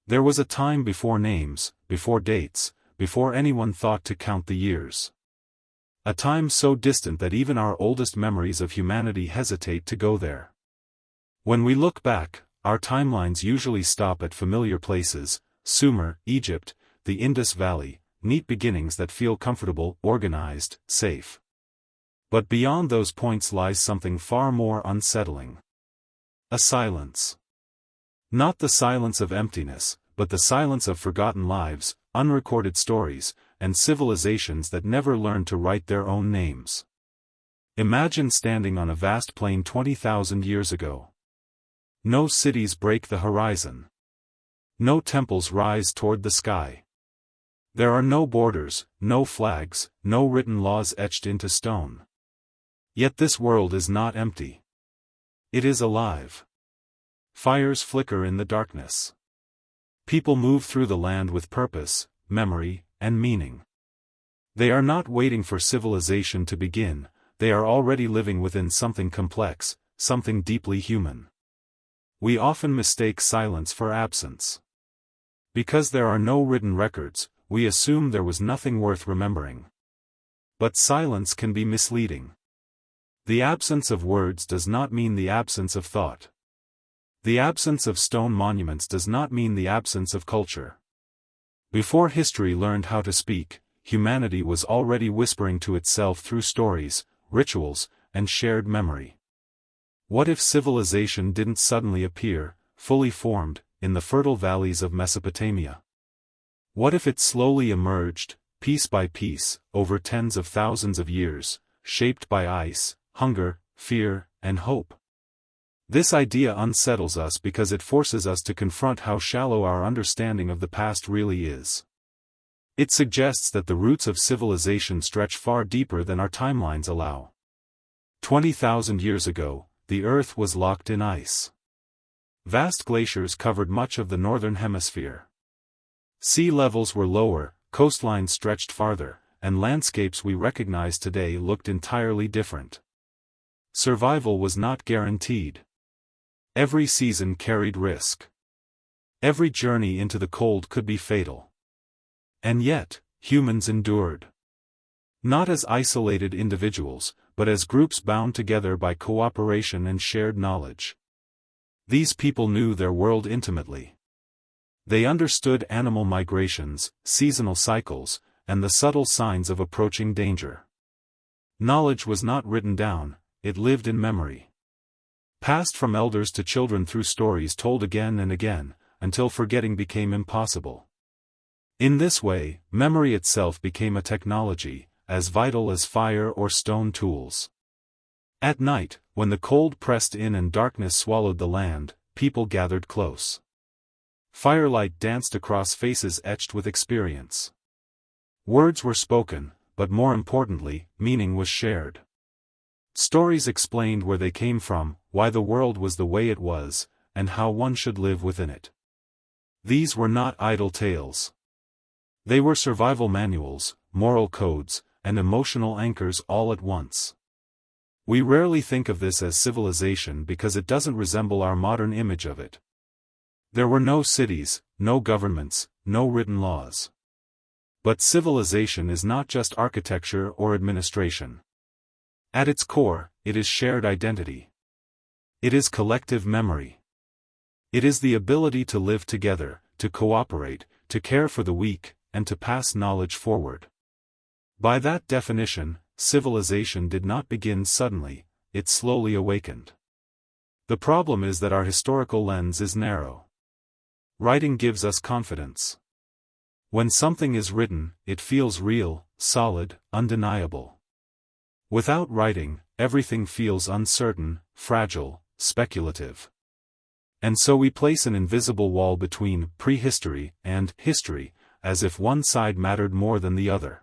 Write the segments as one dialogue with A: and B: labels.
A: There was a time before names, before dates, before anyone thought to count the years. A time so distant that even our oldest memories of humanity hesitate to go there. When we look back, our timelines usually stop at familiar places: Sumer, Egypt, the Indus Valley, neat beginnings that feel comfortable, organized, safe. But beyond those points lies something far more unsettling. A silence. Not the silence of emptiness, but the silence of forgotten lives, unrecorded stories, and civilizations that never learned to write their own names. Imagine standing on a vast plain 20,000 years ago. No cities break the horizon. No temples rise toward the sky. There are no borders, no flags, no written laws etched into stone. Yet this world is not empty. It is alive. Fires flicker in the darkness. People move through the land with purpose, memory, and meaning. They are not waiting for civilization to begin, they are already living within something complex, something deeply human. We often mistake silence for absence. Because there are no written records, we assume there was nothing worth remembering. But silence can be misleading. The absence of words does not mean the absence of thought. The absence of stone monuments does not mean the absence of culture. Before history learned how to speak, humanity was already whispering to itself through stories, rituals, and shared memory. What if civilization didn't suddenly appear, fully formed, in the fertile valleys of Mesopotamia? What if it slowly emerged, piece by piece, over tens of thousands of years, shaped by ice, hunger, fear, and hope? This idea unsettles us because it forces us to confront how shallow our understanding of the past really is. It suggests that the roots of civilization stretch far deeper than our timelines allow. 20,000 years ago, the Earth was locked in ice. Vast glaciers covered much of the northern hemisphere. Sea levels were lower, coastlines stretched farther, and landscapes we recognize today looked entirely different. Survival was not guaranteed. Every season carried risk. Every journey into the cold could be fatal. And yet, humans endured. Not as isolated individuals, but as groups bound together by cooperation and shared knowledge. These people knew their world intimately. They understood animal migrations, seasonal cycles, and the subtle signs of approaching danger. Knowledge was not written down, it lived in memory. Passed from elders to children through stories told again and again, until forgetting became impossible. In this way, memory itself became a technology, as vital as fire or stone tools. At night, when the cold pressed in and darkness swallowed the land, people gathered close. Firelight danced across faces etched with experience. Words were spoken, but more importantly, meaning was shared. Stories explained where they came from, why the world was the way it was, and how one should live within it. These were not idle tales. They were survival manuals, moral codes, and emotional anchors all at once. We rarely think of this as civilization because it doesn't resemble our modern image of it. There were no cities, no governments, no written laws. But civilization is not just architecture or administration. At its core, it is shared identity. It is collective memory. It is the ability to live together, to cooperate, to care for the weak, and to pass knowledge forward. By that definition, civilization did not begin suddenly, it slowly awakened. The problem is that our historical lens is narrow. Writing gives us confidence. When something is written, it feels real, solid, undeniable. Without writing, everything feels uncertain, fragile, speculative. And so we place an invisible wall between prehistory and history, as if one side mattered more than the other.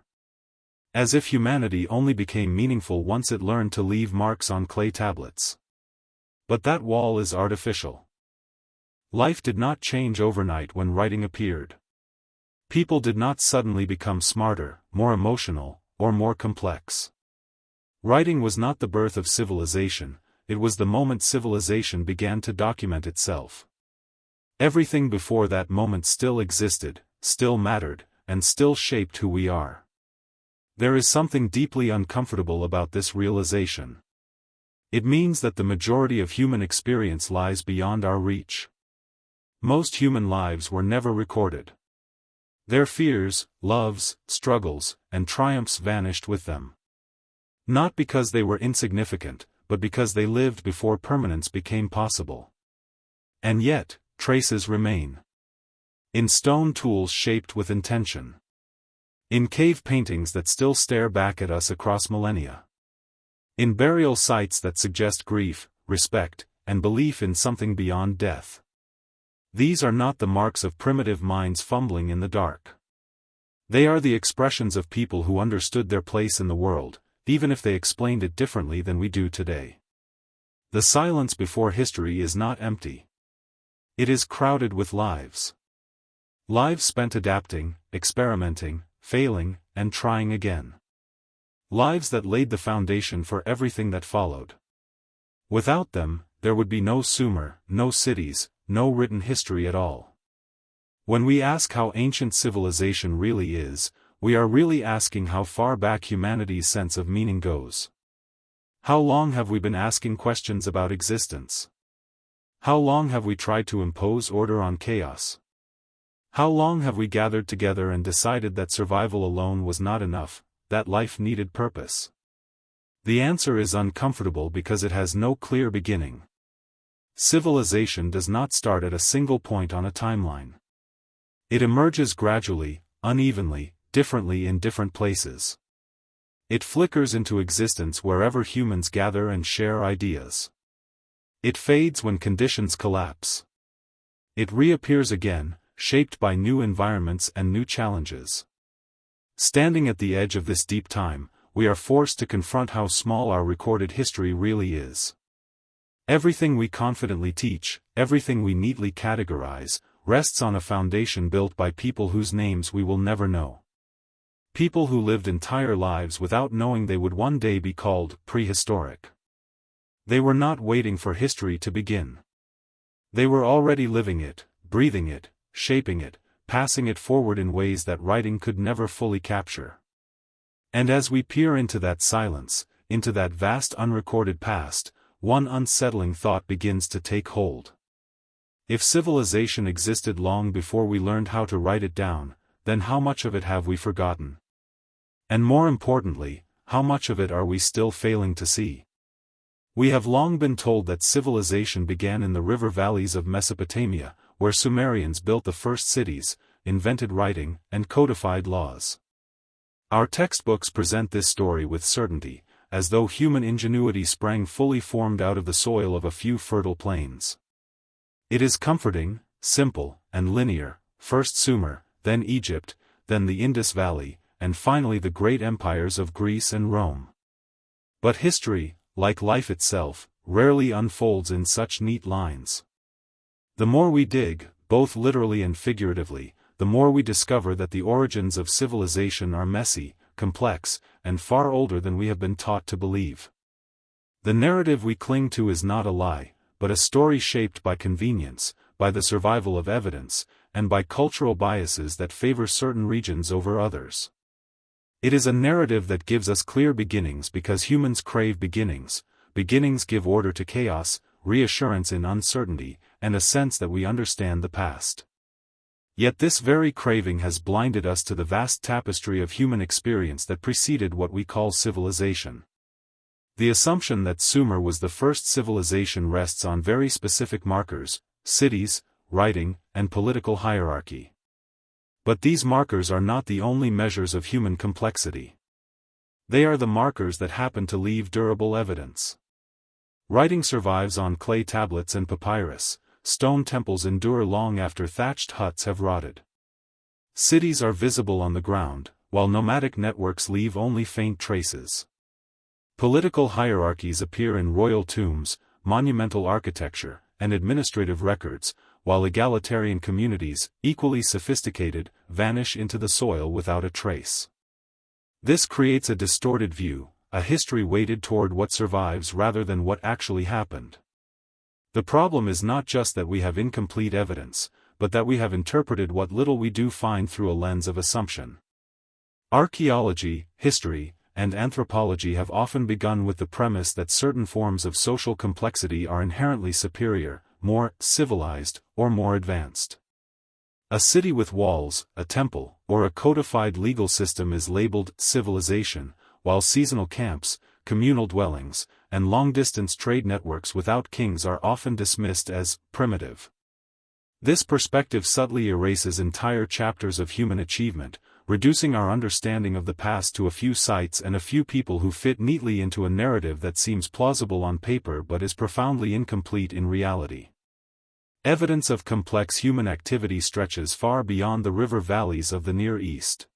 A: As if humanity only became meaningful once it learned to leave marks on clay tablets. But that wall is artificial. Life did not change overnight when writing appeared. People did not suddenly become smarter, more emotional, or more complex. Writing was not the birth of civilization, it was the moment civilization began to document itself. Everything before that moment still existed, still mattered, and still shaped who we are. There is something deeply uncomfortable about this realization. It means that the majority of human experience lies beyond our reach. Most human lives were never recorded. Their fears, loves, struggles, and triumphs vanished with them. Not because they were insignificant, but because they lived before permanence became possible. And yet, traces remain. In stone tools shaped with intention. In cave paintings that still stare back at us across millennia. In burial sites that suggest grief, respect, and belief in something beyond death. These are not the marks of primitive minds fumbling in the dark. They are the expressions of people who understood their place in the world, even if they explained it differently than we do today. The silence before history is not empty. It is crowded with lives. Lives spent adapting, experimenting, failing, and trying again. Lives that laid the foundation for everything that followed. Without them, there would be no SUMER, no cities, no written history at all. When we ask how ancient civilization really is, we are really asking how far back humanity's sense of meaning goes. How long have we been asking questions about existence? How long have we tried to impose order on chaos? How long have we gathered together and decided that survival alone was not enough, that life needed purpose? The answer is uncomfortable because it has no clear beginning. Civilization does not start at a single point on a timeline. It emerges gradually, unevenly, differently in different places. It flickers into existence wherever humans gather and share ideas. It fades when conditions collapse. It reappears again, shaped by new environments and new challenges. Standing at the edge of this deep time, we are forced to confront how small our recorded history really is. Everything we confidently teach, everything we neatly categorize, rests on a foundation built by people whose names we will never know. People who lived entire lives without knowing they would one day be called prehistoric. They were not waiting for history to begin. They were already living it, breathing it, shaping it, passing it forward in ways that writing could never fully capture. And as we peer into that silence, into that vast unrecorded past, one unsettling thought begins to take hold. If civilization existed long before we learned how to write it down, then how much of it have we forgotten? And more importantly, how much of it are we still failing to see? We have long been told that civilization began in the river valleys of Mesopotamia, where Sumerians built the first cities, invented writing, and codified laws. Our textbooks present this story with certainty, as though human ingenuity sprang fully formed out of the soil of a few fertile plains. It is comforting, simple, and linear, first Sumer, then Egypt, then the Indus Valley, and finally the great empires of Greece and Rome. But history, like life itself, rarely unfolds in such neat lines. The more we dig, both literally and figuratively, the more we discover that the origins of civilization are messy, complex, and far older than we have been taught to believe. The narrative we cling to is not a lie, but a story shaped by convenience, by the survival of evidence, and by cultural biases that favor certain regions over others. It is a narrative that gives us clear beginnings because humans crave beginnings. Beginnings give order to chaos, reassurance in uncertainty, and a sense that we understand the past. Yet this very craving has blinded us to the vast tapestry of human experience that preceded what we call civilization. The assumption that Sumer was the first civilization rests on very specific markers: cities, writing, and political hierarchy. But these markers are not the only measures of human complexity. They are the markers that happen to leave durable evidence. Writing survives on clay tablets and papyrus. Stone temples endure long after thatched huts have rotted. Cities are visible on the ground, while nomadic networks leave only faint traces. Political hierarchies appear in royal tombs, monumental architecture, and administrative records, while egalitarian communities, equally sophisticated, vanish into the soil without a trace. This creates a distorted view, a history weighted toward what survives rather than what actually happened. The problem is not just that we have incomplete evidence, but that we have interpreted what little we do find through a lens of assumption. Archaeology, history, and anthropology have often begun with the premise that certain forms of social complexity are inherently superior, more civilized, or more advanced. A city with walls, a temple, or a codified legal system is labeled civilization, while seasonal camps, communal dwellings, and long-distance trade networks without kings are often dismissed as primitive. This perspective subtly erases entire chapters of human achievement, reducing our understanding of the past to a few sites and a few people who fit neatly into a narrative that seems plausible on paper but is profoundly incomplete in reality. Evidence of complex human activity stretches far beyond the river valleys of the Near East.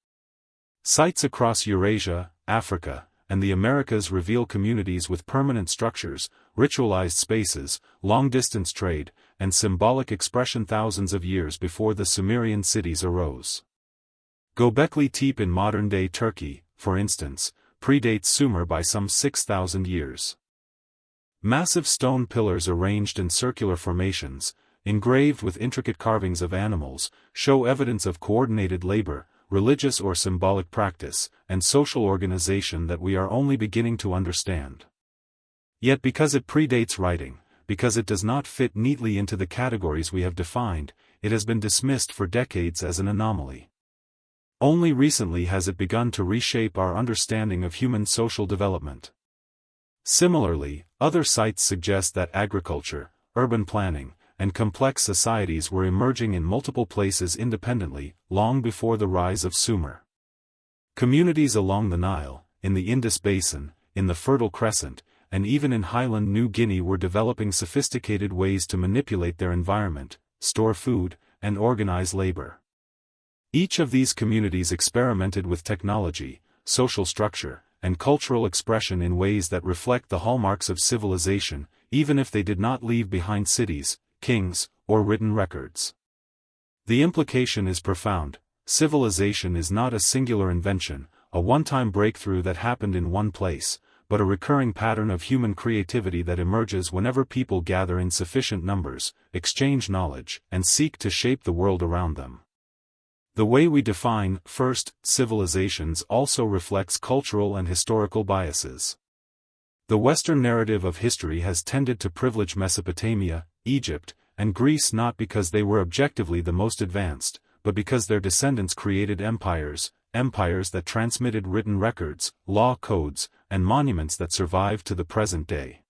A: Sites across Eurasia, Africa, and the Americas reveal communities with permanent structures, ritualized spaces, long-distance trade, and symbolic expression thousands of years before the Sumerian cities arose. Göbekli Tepe in modern-day Turkey, for instance, predates Sumer by some 6,000 years. Massive stone pillars arranged in circular formations, engraved with intricate carvings of animals, show evidence of coordinated labor, religious or symbolic practice, and social organization that we are only beginning to understand. Yet because it predates writing, because it does not fit neatly into the categories we have defined, it has been dismissed for decades as an anomaly. Only recently has it begun to reshape our understanding of human social development. Similarly, other sites suggest that agriculture, urban planning, and complex societies were emerging in multiple places independently, long before the rise of Sumer. Communities along the Nile, in the Indus Basin, in the Fertile Crescent, and even in highland New Guinea were developing sophisticated ways to manipulate their environment, store food, and organize labor. Each of these communities experimented with technology, social structure, and cultural expression in ways that reflect the hallmarks of civilization, even if they did not leave behind cities, kings, or written records. The implication is profound. Civilization is not a singular invention, a one-time breakthrough that happened in one place, but a recurring pattern of human creativity that emerges whenever people gather in sufficient numbers, exchange knowledge, and seek to shape the world around them. The way we define, first, civilizations also reflects cultural and historical biases. The Western narrative of history has tended to privilege Mesopotamia, Egypt, and Greece not because they were objectively the most advanced, but because their descendants created empires that transmitted written records, law codes, and monuments that survive to the present day.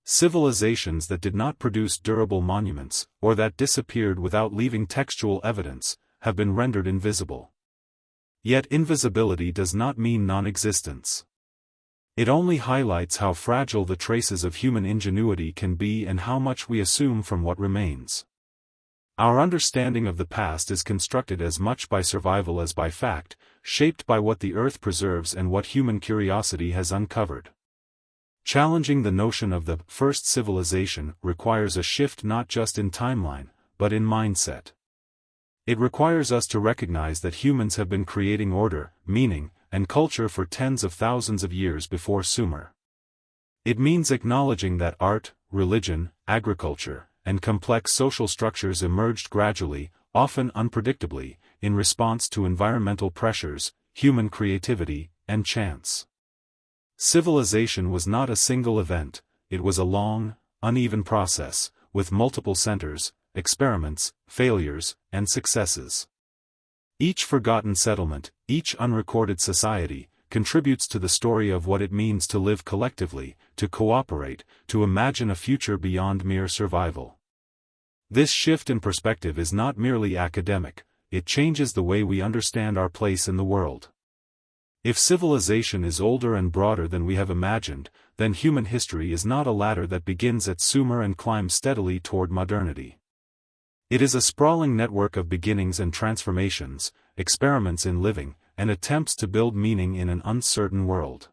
A: Civilizations that did not produce durable monuments, or that disappeared without leaving textual evidence, have been rendered invisible. Yet invisibility does not mean non-existence. It only highlights how fragile the traces of human ingenuity can be and how much we assume from what remains. Our understanding of the past is constructed as much by survival as by fact, shaped by what the earth preserves and what human curiosity has uncovered. Challenging the notion of the first civilization requires a shift not just in timeline, but in mindset. It requires us to recognize that humans have been creating order, meaning, and culture for tens of thousands of years before Sumer. It means acknowledging that art, religion, agriculture, and complex social structures emerged gradually, often unpredictably, in response to environmental pressures, human creativity, and chance. Civilization was not a single event, it was a long, uneven process, with multiple centers, experiments, failures, and successes. Each forgotten settlement, each unrecorded society, contributes to the story of what it means to live collectively, to cooperate, to imagine a future beyond mere survival. This shift in perspective is not merely academic, it changes the way we understand our place in the world. If civilization is older and broader than we have imagined, then human history is not a ladder that begins at Sumer and climbs steadily toward modernity. It is a sprawling network of beginnings and transformations, experiments in living, and attempts to build meaning in an uncertain world.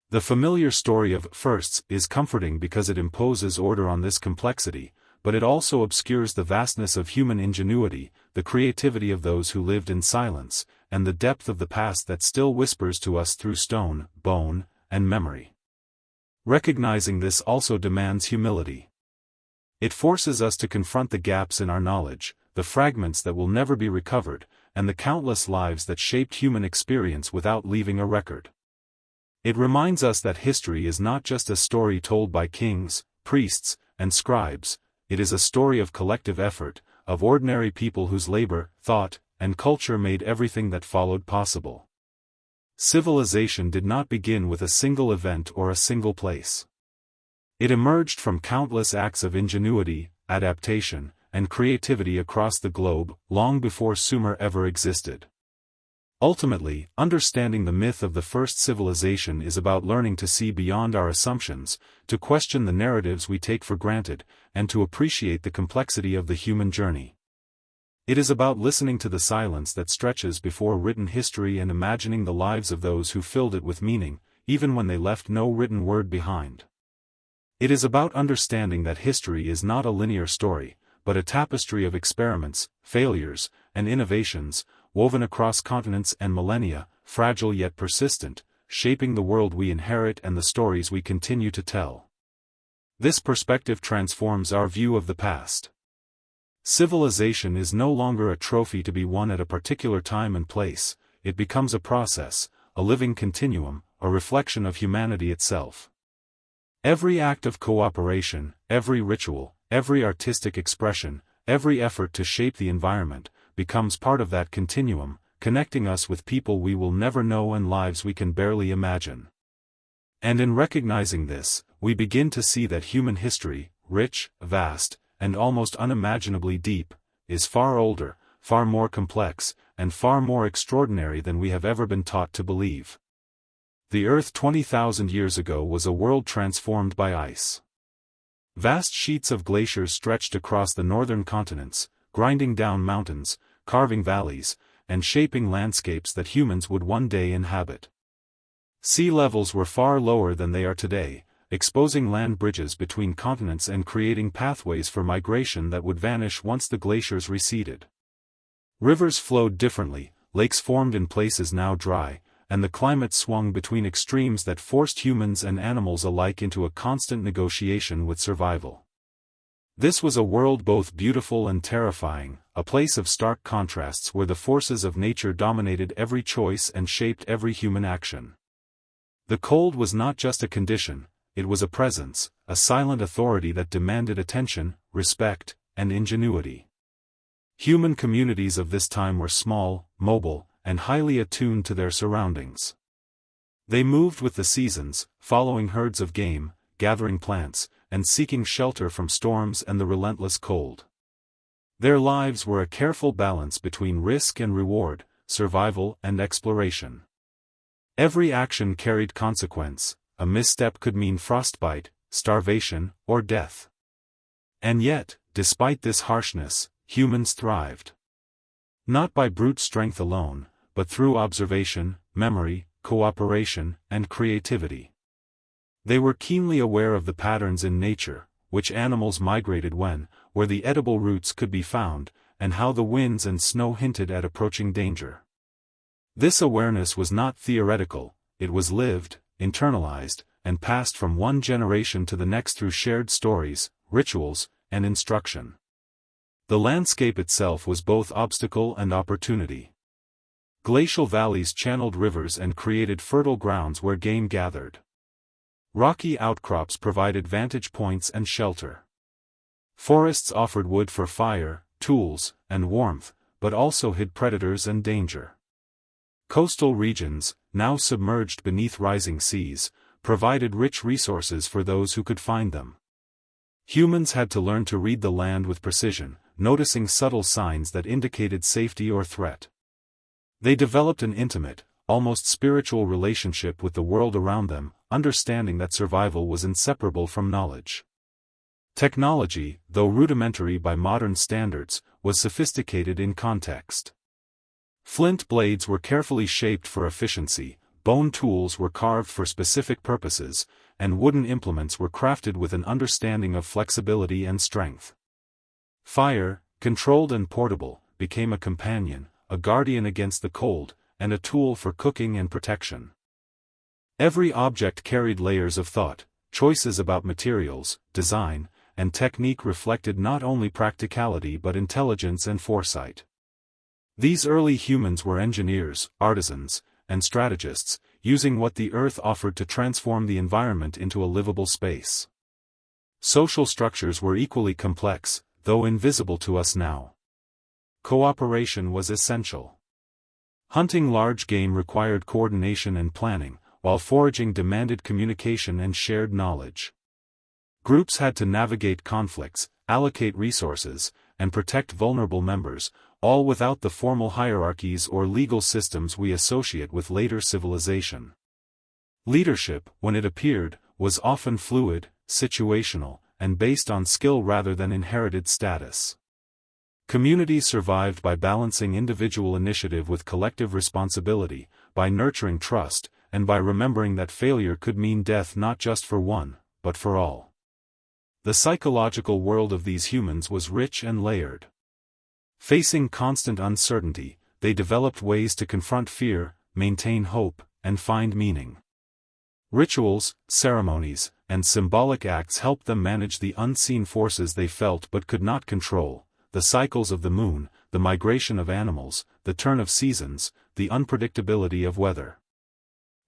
A: The familiar story of firsts is comforting because it imposes order on this complexity, but it also obscures the vastness of human ingenuity, the creativity of those who lived in silence, and the depth of the past that still whispers to us through stone, bone, and memory. Recognizing this also demands humility. It forces us to confront the gaps in our knowledge, the fragments that will never be recovered, and the countless lives that shaped human experience without leaving a record. It reminds us that history is not just a story told by kings, priests, and scribes. It is a story of collective effort, of ordinary people whose labor, thought, and culture made everything that followed possible. Civilization did not begin with a single event or a single place. It emerged from countless acts of ingenuity, adaptation, and creativity across the globe, long before SUMER ever existed. Ultimately, understanding the myth of the first civilization is about learning to see beyond our assumptions, to question the narratives we take for granted, and to appreciate the complexity of the human journey. It is about listening to the silence that stretches before written history and imagining the lives of those who filled it with meaning, even when they left no written word behind. It is about understanding that history is not a linear story, but a tapestry of experiments, failures, and innovations, woven across continents and millennia, fragile yet persistent, shaping the world we inherit and the stories we continue to tell. This perspective transforms our view of the past. Civilization is no longer a trophy to be won at a particular time and place. It becomes a process, a living continuum, a reflection of humanity itself. Every act of cooperation, every ritual, every artistic expression, every effort to shape the environment, becomes part of that continuum, connecting us with people we will never know and lives we can barely imagine. And in recognizing this, we begin to see that human history, rich, vast, and almost unimaginably deep, is far older, far more complex, and far more extraordinary than we have ever been taught to believe. The Earth 20,000 years ago was a world transformed by ice. Vast sheets of glaciers stretched across the northern continents, grinding down mountains, carving valleys, and shaping landscapes that humans would one day inhabit. Sea levels were far lower than they are today, exposing land bridges between continents and creating pathways for migration that would vanish once the glaciers receded. Rivers flowed differently, lakes formed in places now dry, and the climate swung between extremes that forced humans and animals alike into a constant negotiation with survival. This was a world both beautiful and terrifying, a place of stark contrasts where the forces of nature dominated every choice and shaped every human action. The cold was not just a condition, it was a presence, a silent authority that demanded attention, respect, and ingenuity. Human communities of this time were small, mobile, and highly attuned to their surroundings. They moved with the seasons, following herds of game, gathering plants, and seeking shelter from storms and the relentless cold. Their lives were a careful balance between risk and reward, survival and exploration. Every action carried consequence. A misstep could mean frostbite, starvation, or death. And yet, despite this harshness, humans thrived. Not by brute strength alone, but through observation, memory, cooperation, and creativity. They were keenly aware of the patterns in nature, which animals migrated when, where the edible roots could be found, and how the winds and snow hinted at approaching danger. This awareness was not theoretical, it was lived, internalized, and passed from one generation to the next through shared stories, rituals, and instruction. The landscape itself was both obstacle and opportunity. Glacial valleys channeled rivers and created fertile grounds where game gathered. Rocky outcrops provided vantage points and shelter. Forests offered wood for fire, tools, and warmth, but also hid predators and danger. Coastal regions, now submerged beneath rising seas, provided rich resources for those who could find them. Humans had to learn to read the land with precision, noticing subtle signs that indicated safety or threat. They developed an intimate, almost spiritual relationship with the world around them, understanding that survival was inseparable from knowledge. Technology, though rudimentary by modern standards, was sophisticated in context. Flint blades were carefully shaped for efficiency, bone tools were carved for specific purposes, and wooden implements were crafted with an understanding of flexibility and strength. Fire, controlled and portable, became a companion, a guardian against the cold, and a tool for cooking and protection. Every object carried layers of thought, choices about materials, design, and technique reflected not only practicality but intelligence and foresight. These early humans were engineers, artisans, and strategists, using what the earth offered to transform the environment into a livable space. Social structures were equally complex, though invisible to us now. Cooperation was essential. Hunting large game required coordination and planning, while foraging demanded communication and shared knowledge. Groups had to navigate conflicts, allocate resources, and protect vulnerable members, all without the formal hierarchies or legal systems we associate with later civilization. Leadership, when it appeared, was often fluid, situational, and based on skill rather than inherited status. Communities survived by balancing individual initiative with collective responsibility, by nurturing trust, and by remembering that failure could mean death not just for one, but for all. The psychological world of these humans was rich and layered. Facing constant uncertainty, they developed ways to confront fear, maintain hope, and find meaning. Rituals, ceremonies, and symbolic acts helped them manage the unseen forces they felt but could not control, the cycles of the moon, the migration of animals, the turn of seasons, the unpredictability of weather.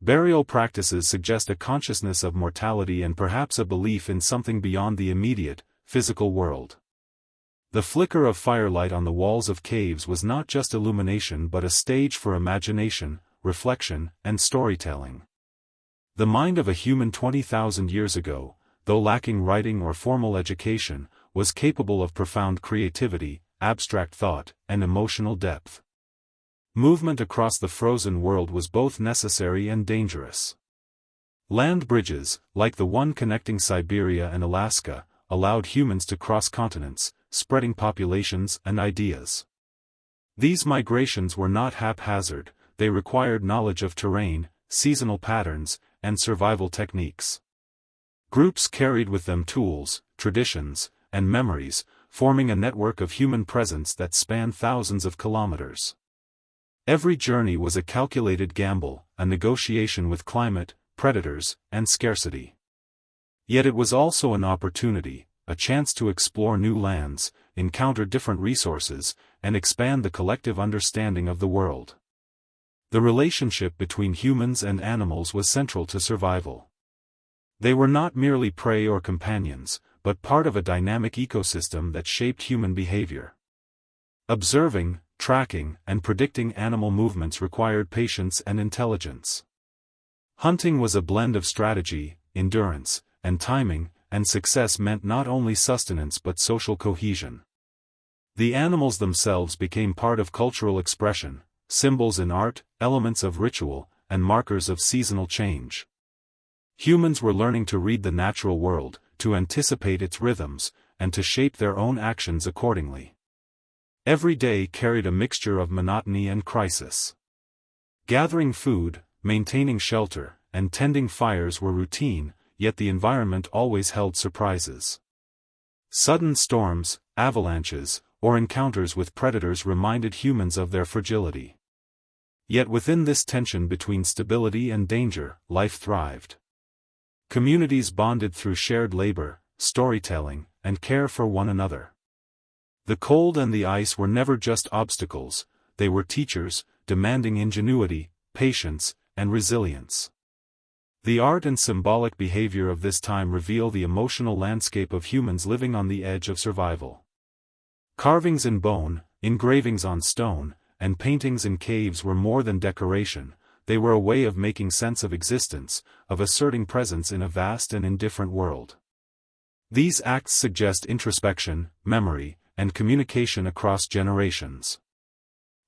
A: Burial practices suggest a consciousness of mortality and perhaps a belief in something beyond the immediate, physical world. The flicker of firelight on the walls of caves was not just illumination but a stage for imagination, reflection, and storytelling. The mind of a human 20,000 years ago, though lacking writing or formal education, was capable of profound creativity, abstract thought, and emotional depth. Movement across the frozen world was both necessary and dangerous. Land bridges, like the one connecting Siberia and Alaska, allowed humans to cross continents, spreading populations and ideas. These migrations were not haphazard, they required knowledge of terrain, seasonal patterns, and survival techniques. Groups carried with them tools, traditions, and memories, forming a network of human presence that spanned thousands of kilometers. Every journey was a calculated gamble, a negotiation with climate, predators, and scarcity. Yet it was also an opportunity, a chance to explore new lands, encounter different resources, and expand the collective understanding of the world. The relationship between humans and animals was central to survival. They were not merely prey or companions, but part of a dynamic ecosystem that shaped human behavior. Observing, tracking, and predicting animal movements required patience and intelligence. Hunting was a blend of strategy, endurance, and timing, and success meant not only sustenance but social cohesion. The animals themselves became part of cultural expression, symbols in art, elements of ritual, and markers of seasonal change. Humans were learning to read the natural world, to anticipate its rhythms, and to shape their own actions accordingly. Every day carried a mixture of monotony and crisis. Gathering food, maintaining shelter, and tending fires were routine, yet the environment always held surprises. Sudden storms, avalanches, or encounters with predators reminded humans of their fragility. Yet within this tension between stability and danger, life thrived. Communities bonded through shared labor, storytelling, and care for one another. The cold and the ice were never just obstacles, they were teachers, demanding ingenuity, patience, and resilience. The art and symbolic behavior of this time reveal the emotional landscape of humans living on the edge of survival. Carvings in bone, engravings on stone, and paintings in caves were more than decoration, they were a way of making sense of existence, of asserting presence in a vast and indifferent world. These acts suggest introspection, memory, and communication across generations.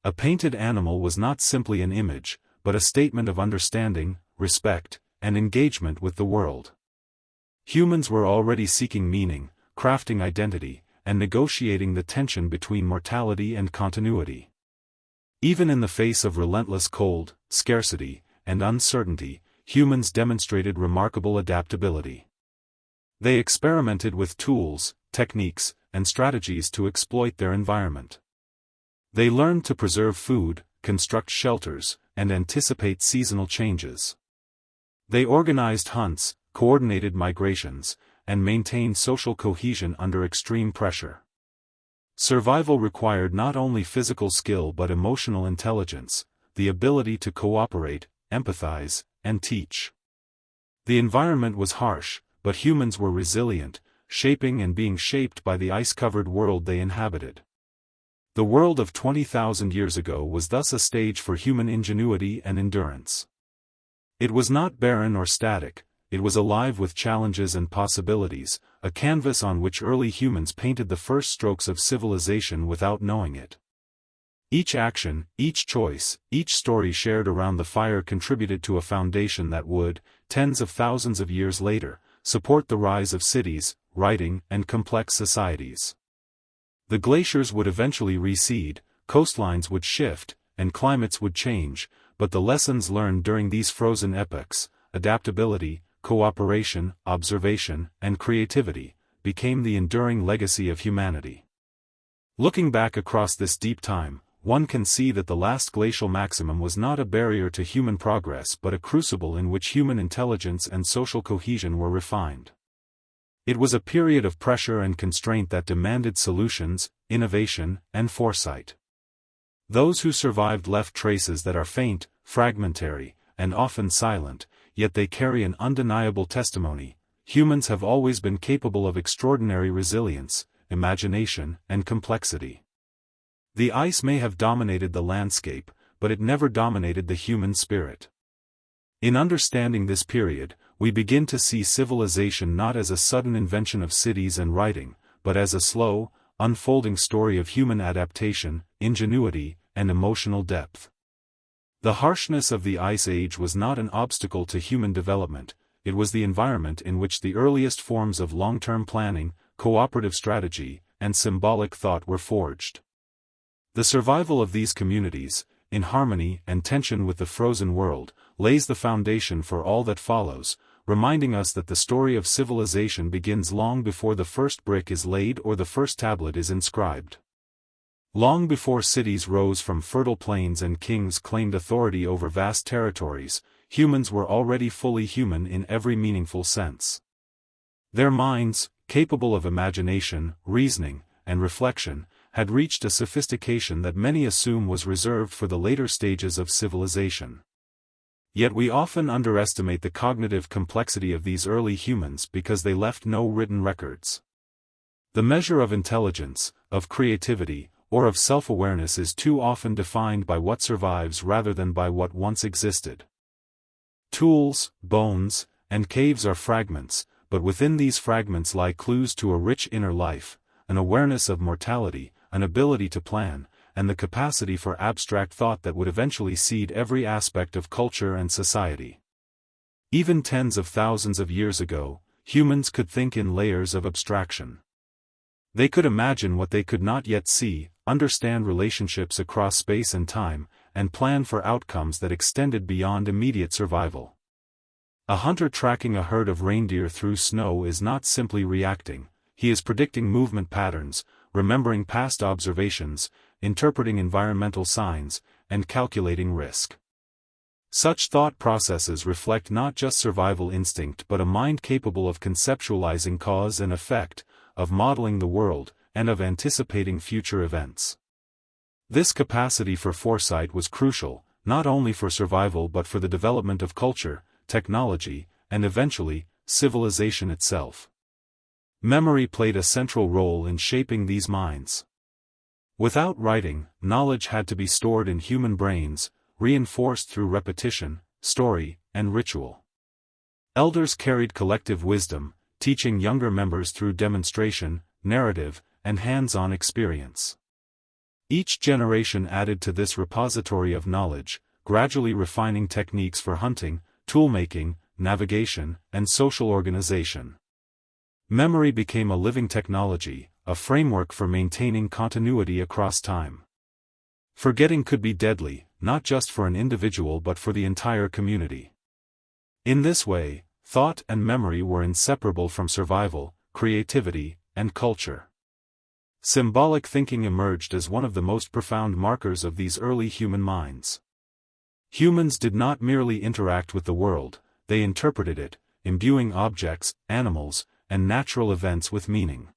A: A painted animal was not simply an image, but a statement of understanding, respect, and engagement with the world. Humans were already seeking meaning, crafting identity, and negotiating the tension between mortality and continuity. Even in the face of relentless cold, scarcity, and uncertainty, humans demonstrated remarkable adaptability. They experimented with tools, techniques, and strategies to exploit their environment. They learned to preserve food, construct shelters, and anticipate seasonal changes. They organized hunts, coordinated migrations, and maintain social cohesion under extreme pressure. Survival required not only physical skill but emotional intelligence, the ability to cooperate, empathize, and teach. The environment was harsh, but humans were resilient, shaping and being shaped by the ice-covered world they inhabited. The world of 20,000 years ago was thus a stage for human ingenuity and endurance. It was not barren or static, it was alive with challenges and possibilities, a canvas on which early humans painted the first strokes of civilization without knowing it. Each action, each choice, each story shared around the fire contributed to a foundation that would, tens of thousands of years later, support the rise of cities, writing, and complex societies. The glaciers would eventually recede, coastlines would shift, and climates would change, but the lessons learned during these frozen epochs, adaptability, cooperation, observation, and creativity, became the enduring legacy of humanity. Looking back across this deep time, one can see that the last glacial maximum was not a barrier to human progress but a crucible in which human intelligence and social cohesion were refined. It was a period of pressure and constraint that demanded solutions, innovation, and foresight. Those who survived left traces that are faint, fragmentary, and often silent, yet they carry an undeniable testimony. Humans have always been capable of extraordinary resilience, imagination, and complexity. The ice may have dominated the landscape, but it never dominated the human spirit. In understanding this period, we begin to see civilization not as a sudden invention of cities and writing, but as a slow, unfolding story of human adaptation, ingenuity, and emotional depth. The harshness of the Ice Age was not an obstacle to human development, it was the environment in which the earliest forms of long-term planning, cooperative strategy, and symbolic thought were forged. The survival of these communities, in harmony and tension with the frozen world, lays the foundation for all that follows, reminding us that the story of civilization begins long before the first brick is laid or the first tablet is inscribed. Long before cities rose from fertile plains and kings claimed authority over vast territories, humans were already fully human in every meaningful sense. Their minds, capable of imagination, reasoning, and reflection, had reached a sophistication that many assume was reserved for the later stages of civilization. Yet we often underestimate the cognitive complexity of these early humans because they left no written records. The measure of intelligence, of creativity, or of self-awareness is too often defined by what survives rather than by what once existed. Tools, bones, and caves are fragments, but within these fragments lie clues to a rich inner life, an awareness of mortality, an ability to plan, and the capacity for abstract thought that would eventually seed every aspect of culture and society. Even tens of thousands of years ago, humans could think in layers of abstraction. They could imagine what they could not yet see, understand relationships across space and time, and plan for outcomes that extended beyond immediate survival. A hunter tracking a herd of reindeer through snow is not simply reacting, he is predicting movement patterns, remembering past observations, interpreting environmental signs, and calculating risk. Such thought processes reflect not just survival instinct but a mind capable of conceptualizing cause and effect, of modeling the world, and of anticipating future events. This capacity for foresight was crucial, not only for survival but for the development of culture, technology, and eventually, civilization itself. Memory played a central role in shaping these minds. Without writing, knowledge had to be stored in human brains, reinforced through repetition, story, and ritual. Elders carried collective wisdom, teaching younger members through demonstration, narrative, and hands-on experience. Each generation added to this repository of knowledge, gradually refining techniques for hunting, toolmaking, navigation, and social organization. Memory became a living technology, a framework for maintaining continuity across time. Forgetting could be deadly, not just for an individual but for the entire community. In this way, thought and memory were inseparable from survival, creativity, and culture. Symbolic thinking emerged as one of the most profound markers of these early human minds. Humans did not merely interact with the world, they interpreted it, imbuing objects, animals, and natural events with meaning.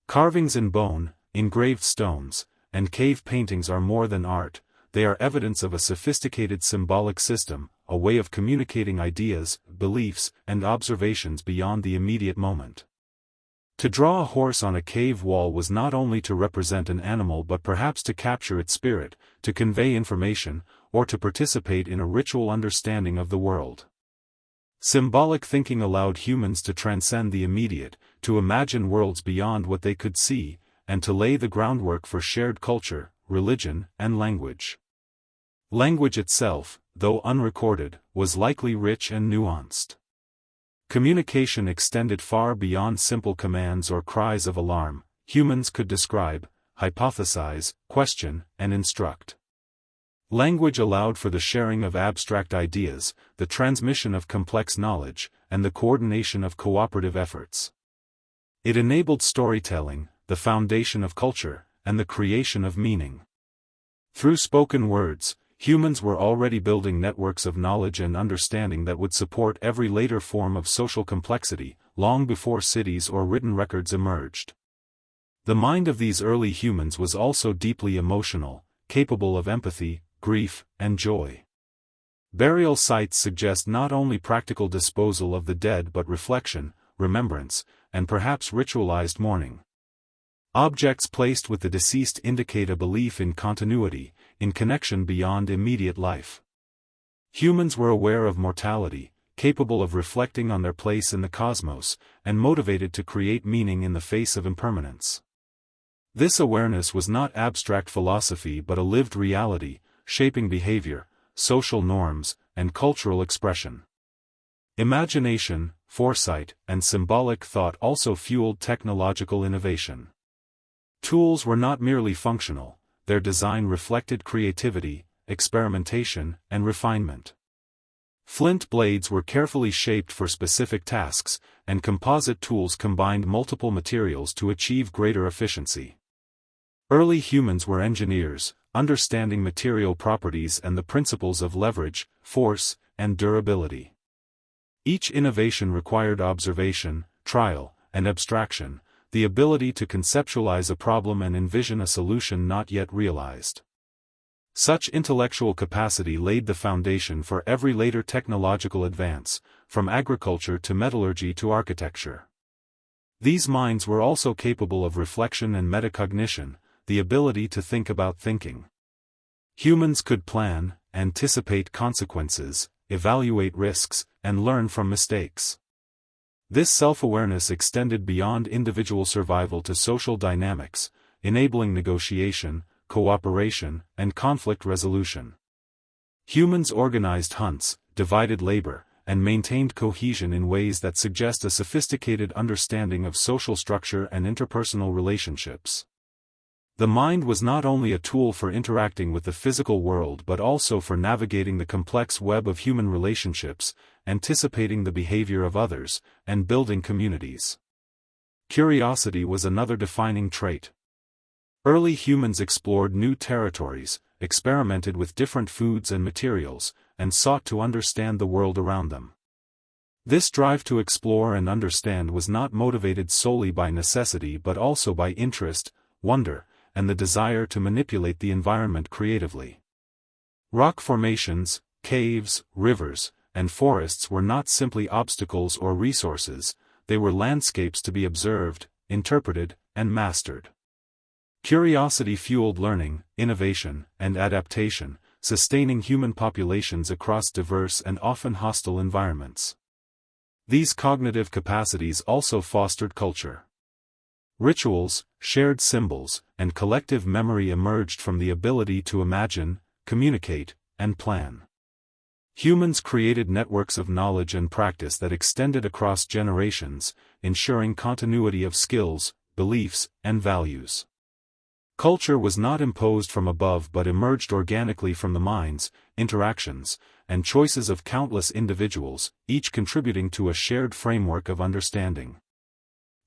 A: Carvings in bone, engraved stones, and cave paintings are more than art, they are evidence of a sophisticated symbolic system, a way of communicating ideas, beliefs, and observations beyond the immediate moment. To draw a horse on a cave wall was not only to represent an animal but perhaps to capture its spirit, to convey information, or to participate in a ritual understanding of the world. Symbolic thinking allowed humans to transcend the immediate, to imagine worlds beyond what they could see, and to lay the groundwork for shared culture, religion, and language. Language itself, though unrecorded, was likely rich and nuanced. Communication extended far beyond simple commands or cries of alarm. Humans could describe, hypothesize, question, and instruct. Language allowed for the sharing of abstract ideas, the transmission of complex knowledge, and the coordination of cooperative efforts. It enabled storytelling, the foundation of culture, and the creation of meaning. Through spoken words, humans were already building networks of knowledge and understanding that would support every later form of social complexity, long before cities or written records emerged. The mind of these early humans was also deeply emotional, capable of empathy, grief, and joy. Burial sites suggest not only practical disposal of the dead but reflection, remembrance, and perhaps ritualized mourning. Objects placed with the deceased indicate a belief in continuity, in connection beyond immediate life. Humans were aware of mortality, capable of reflecting on their place in the cosmos, and motivated to create meaning in the face of impermanence. This awareness was not abstract philosophy but a lived reality, shaping behavior, social norms, and cultural expression. Imagination, foresight, and symbolic thought also fueled technological innovation. Tools were not merely functional, their design reflected creativity, experimentation, and refinement. Flint blades were carefully shaped for specific tasks, and composite tools combined multiple materials to achieve greater efficiency. Early humans were engineers, understanding material properties and the principles of leverage, force, and durability. Each innovation required observation, trial, and abstraction, the ability to conceptualize a problem and envision a solution not yet realized. Such intellectual capacity laid the foundation for every later technological advance, from agriculture to metallurgy to architecture. These minds were also capable of reflection and metacognition, the ability to think about thinking. Humans could plan, anticipate consequences, evaluate risks, and learn from mistakes. This self-awareness extended beyond individual survival to social dynamics, enabling negotiation, cooperation, and conflict resolution. Humans organized hunts, divided labor, and maintained cohesion in ways that suggest a sophisticated understanding of social structure and interpersonal relationships. The mind was not only a tool for interacting with the physical world but also for navigating the complex web of human relationships, anticipating the behavior of others, and building communities. Curiosity was another defining trait. Early humans explored new territories, experimented with different foods and materials, and sought to understand the world around them. This drive to explore and understand was not motivated solely by necessity but also by interest, wonder, and the desire to manipulate the environment creatively. Rock formations, caves, rivers, and forests were not simply obstacles or resources, they were landscapes to be observed, interpreted, and mastered. Curiosity fueled learning, innovation, and adaptation, sustaining human populations across diverse and often hostile environments. These cognitive capacities also fostered culture. Rituals, shared symbols, and collective memory emerged from the ability to imagine, communicate, and plan. Humans created networks of knowledge and practice that extended across generations, ensuring continuity of skills, beliefs, and values. Culture was not imposed from above but emerged organically from the minds, interactions, and choices of countless individuals, each contributing to a shared framework of understanding.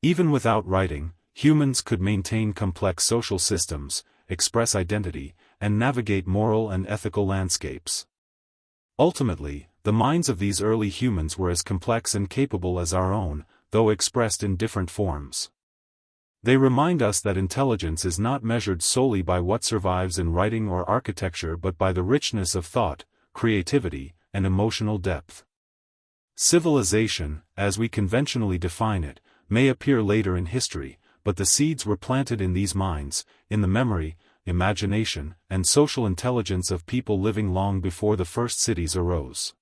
A: Even without writing, humans could maintain complex social systems, express identity, and navigate moral and ethical landscapes. Ultimately, the minds of these early humans were as complex and capable as our own, though expressed in different forms. They remind us that intelligence is not measured solely by what survives in writing or architecture but by the richness of thought, creativity, and emotional depth. Civilization, as we conventionally define it, may appear later in history, but the seeds were planted in these minds, in the memory, imagination, and social intelligence of people living long before the first cities arose.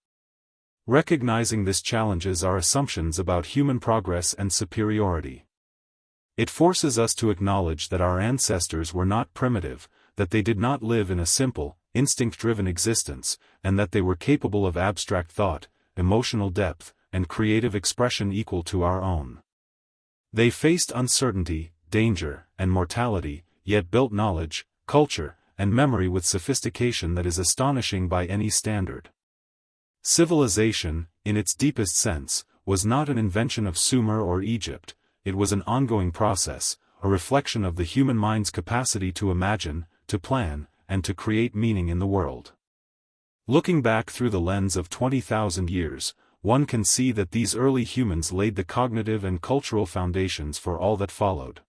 A: Recognizing this challenges our assumptions about human progress and superiority. It forces us to acknowledge that our ancestors were not primitive, that they did not live in a simple, instinct-driven existence, and that they were capable of abstract thought, emotional depth, and creative expression equal to our own. They faced uncertainty, danger, and mortality, yet built knowledge, culture, and memory with sophistication that is astonishing by any standard. Civilization, in its deepest sense, was not an invention of Sumer or Egypt. It was an ongoing process, a reflection of the human mind's capacity to imagine, to plan, and to create meaning in the world. Looking back through the lens of 20,000 years, one can see that these early humans laid the cognitive and cultural foundations for all that followed.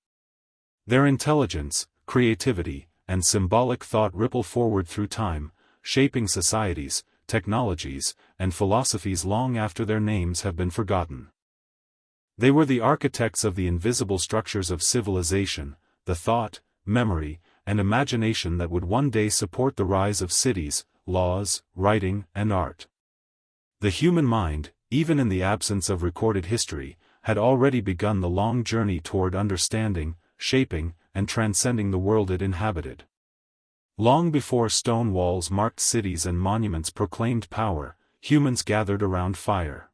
A: Their intelligence, creativity, and symbolic thought ripple forward through time, shaping societies, technologies, and philosophies long after their names have been forgotten. They were the architects of the invisible structures of civilization, the thought, memory, and imagination that would one day support the rise of cities, laws, writing, and art. The human mind, even in the absence of recorded history, had already begun the long journey toward understanding, shaping, and transcending the world it inhabited. Long before stone walls marked cities and monuments proclaimed power, humans gathered around fire.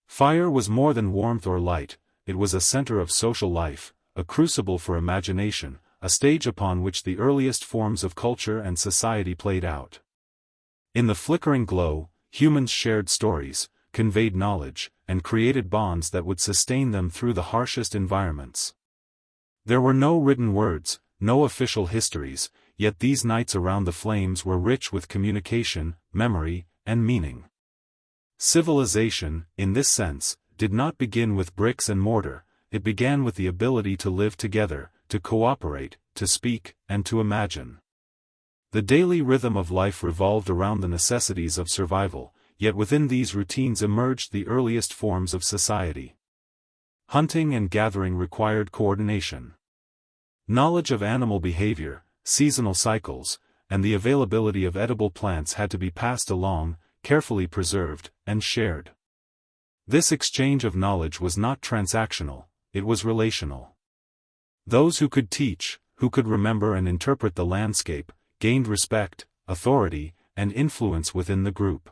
A: Fire was more than warmth or light, it was a center of social life, a crucible for imagination, a stage upon which the earliest forms of culture and society played out. In the flickering glow, humans shared stories, conveyed knowledge, and created bonds that would sustain them through the harshest environments. There were no written words, no official histories, yet these nights around the flames were rich with communication, memory, and meaning. Civilization, in this sense, did not begin with bricks and mortar, it began with the ability to live together, to cooperate, to speak, and to imagine. The daily rhythm of life revolved around the necessities of survival, yet within these routines emerged the earliest forms of society. Hunting and gathering required coordination. Knowledge of animal behavior, seasonal cycles, and the availability of edible plants had to be passed along, carefully preserved, and shared. This exchange of knowledge was not transactional, it was relational. Those who could teach, who could remember and interpret the landscape, gained respect, authority, and influence within the group.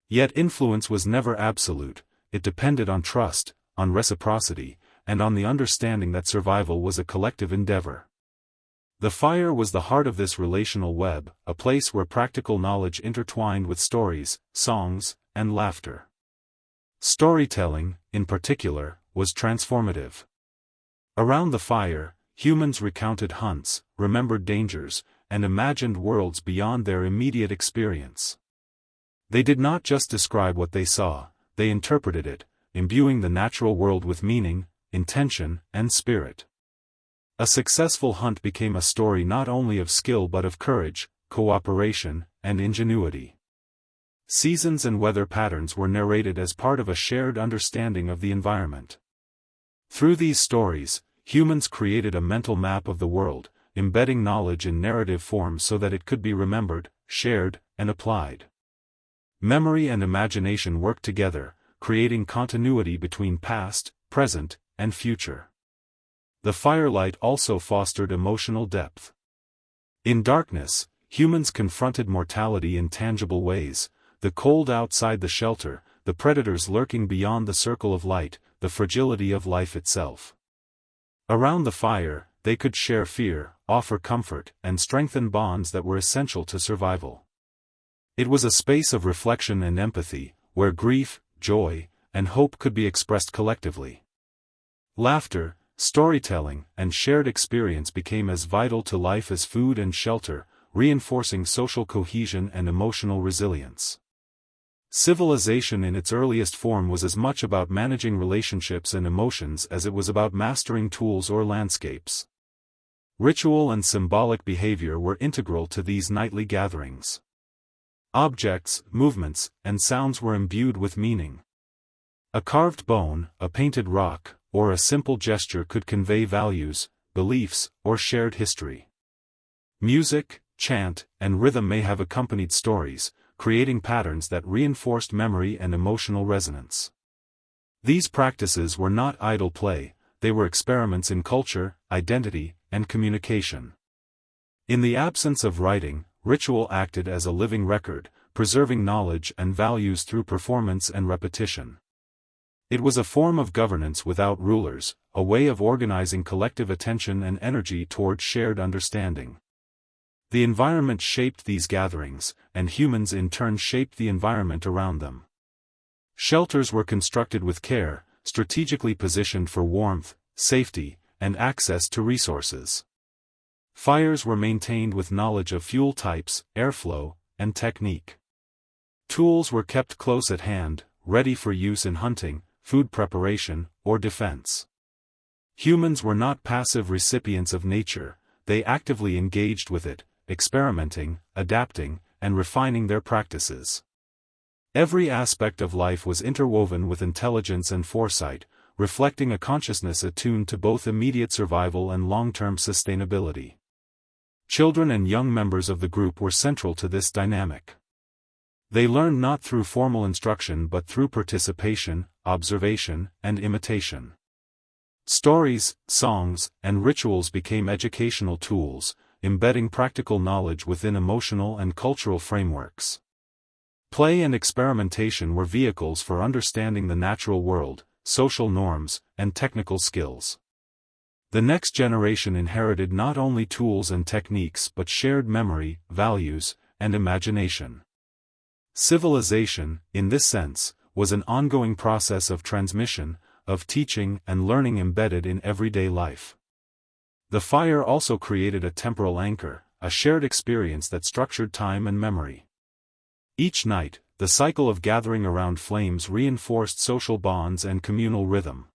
A: Yet influence was never absolute, it depended on trust, on reciprocity, and on the understanding that survival was a collective endeavor. The fire was the heart of this relational web, a place where practical knowledge intertwined with stories, songs, and laughter. Storytelling, in particular, was transformative. Around the fire, humans recounted hunts, remembered dangers, and imagined worlds beyond their immediate experience. They did not just describe what they saw, they interpreted it, imbuing the natural world with meaning, intention, and spirit. A successful hunt became a story not only of skill but of courage, cooperation, and ingenuity. Seasons and weather patterns were narrated as part of a shared understanding of the environment. Through these stories, humans created a mental map of the world, embedding knowledge in narrative form so that it could be remembered, shared, and applied. Memory and imagination worked together, creating continuity between past, present, and future. The firelight also fostered emotional depth. In darkness, humans confronted mortality in tangible ways, the cold outside the shelter, the predators lurking beyond the circle of light, the fragility of life itself. Around the fire, they could share fear, offer comfort, and strengthen bonds that were essential to survival. It was a space of reflection and empathy, where grief, joy, and hope could be expressed collectively. Laughter, storytelling, and shared experience became as vital to life as food and shelter, reinforcing social cohesion and emotional resilience. Civilization in its earliest form was as much about managing relationships and emotions as it was about mastering tools or landscapes. Ritual and symbolic behavior were integral to these nightly gatherings. Objects, movements, and sounds were imbued with meaning. A carved bone, a painted rock, or a simple gesture could convey values, beliefs, or shared history. Music, chant, and rhythm may have accompanied stories, creating patterns that reinforced memory and emotional resonance. These practices were not idle play, they were experiments in culture, identity, and communication. In the absence of writing, ritual acted as a living record, preserving knowledge and values through performance and repetition. It was a form of governance without rulers, a way of organizing collective attention and energy toward shared understanding. The environment shaped these gatherings, and humans in turn shaped the environment around them. Shelters were constructed with care, strategically positioned for warmth, safety, and access to resources. Fires were maintained with knowledge of fuel types, airflow, and technique. Tools were kept close at hand, ready for use in hunting, food preparation, or defense. Humans were not passive recipients of nature, they actively engaged with it, experimenting, adapting, and refining their practices. Every aspect of life was interwoven with intelligence and foresight, reflecting a consciousness attuned to both immediate survival and long-term sustainability. Children and young members of the group were central to this dynamic. They learned not through formal instruction but through participation, observation, and imitation. Stories, songs, and rituals became educational tools, embedding practical knowledge within emotional and cultural frameworks. Play and experimentation were vehicles for understanding the natural world, social norms, and technical skills. The next generation inherited not only tools and techniques but shared memory, values, and imagination. Civilization, in this sense, was an ongoing process of transmission, of teaching and learning embedded in everyday life. The fire also created a temporal anchor, a shared experience that structured time and memory. Each night, the cycle of gathering around flames reinforced social bonds and communal rhythm.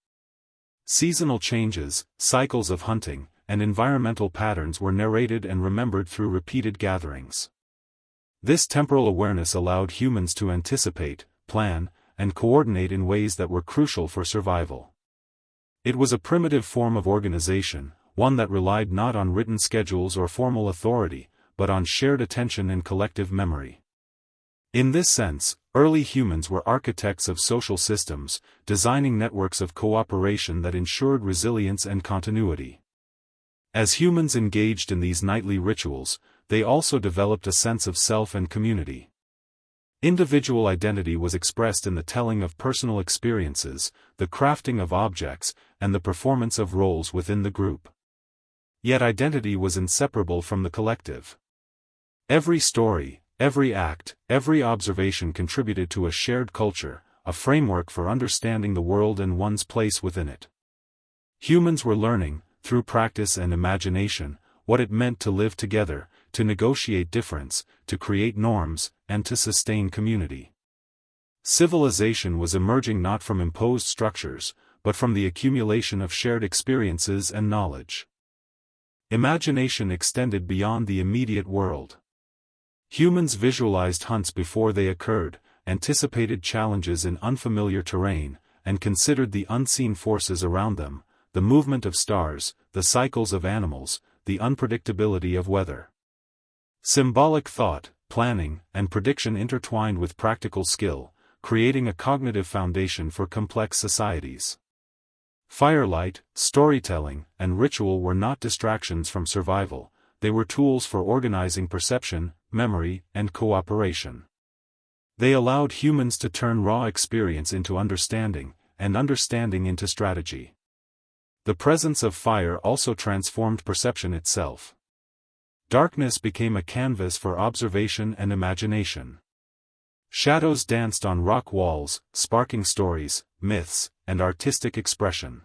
A: Seasonal changes, cycles of hunting, and environmental patterns were narrated and remembered through repeated gatherings. This temporal awareness allowed humans to anticipate, plan, and coordinate in ways that were crucial for survival. It was a primitive form of organization, one that relied not on written schedules or formal authority, but on shared attention and collective memory. In this sense, early humans were architects of social systems, designing networks of cooperation that ensured resilience and continuity. As humans engaged in these nightly rituals, they also developed a sense of self and community. Individual identity was expressed in the telling of personal experiences, the crafting of objects, and the performance of roles within the group. Yet identity was inseparable from the collective. Every story, every act, every observation contributed to a shared culture, a framework for understanding the world and one's place within it. Humans were learning, through practice and imagination, what it meant to live together, to negotiate difference, to create norms, and to sustain community. Civilization was emerging not from imposed structures, but from the accumulation of shared experiences and knowledge. Imagination extended beyond the immediate world. Humans visualized hunts before they occurred, anticipated challenges in unfamiliar terrain, and considered the unseen forces around them, the movement of stars, the cycles of animals, the unpredictability of weather. Symbolic thought, planning, and prediction intertwined with practical skill, creating a cognitive foundation for complex societies. Firelight, storytelling, and ritual were not distractions from survival, they were tools for organizing perception, memory, and cooperation. They allowed humans to turn raw experience into understanding, and understanding into strategy. The presence of fire also transformed perception itself. Darkness became a canvas for observation and imagination. Shadows danced on rock walls, sparking stories, myths, and artistic expression.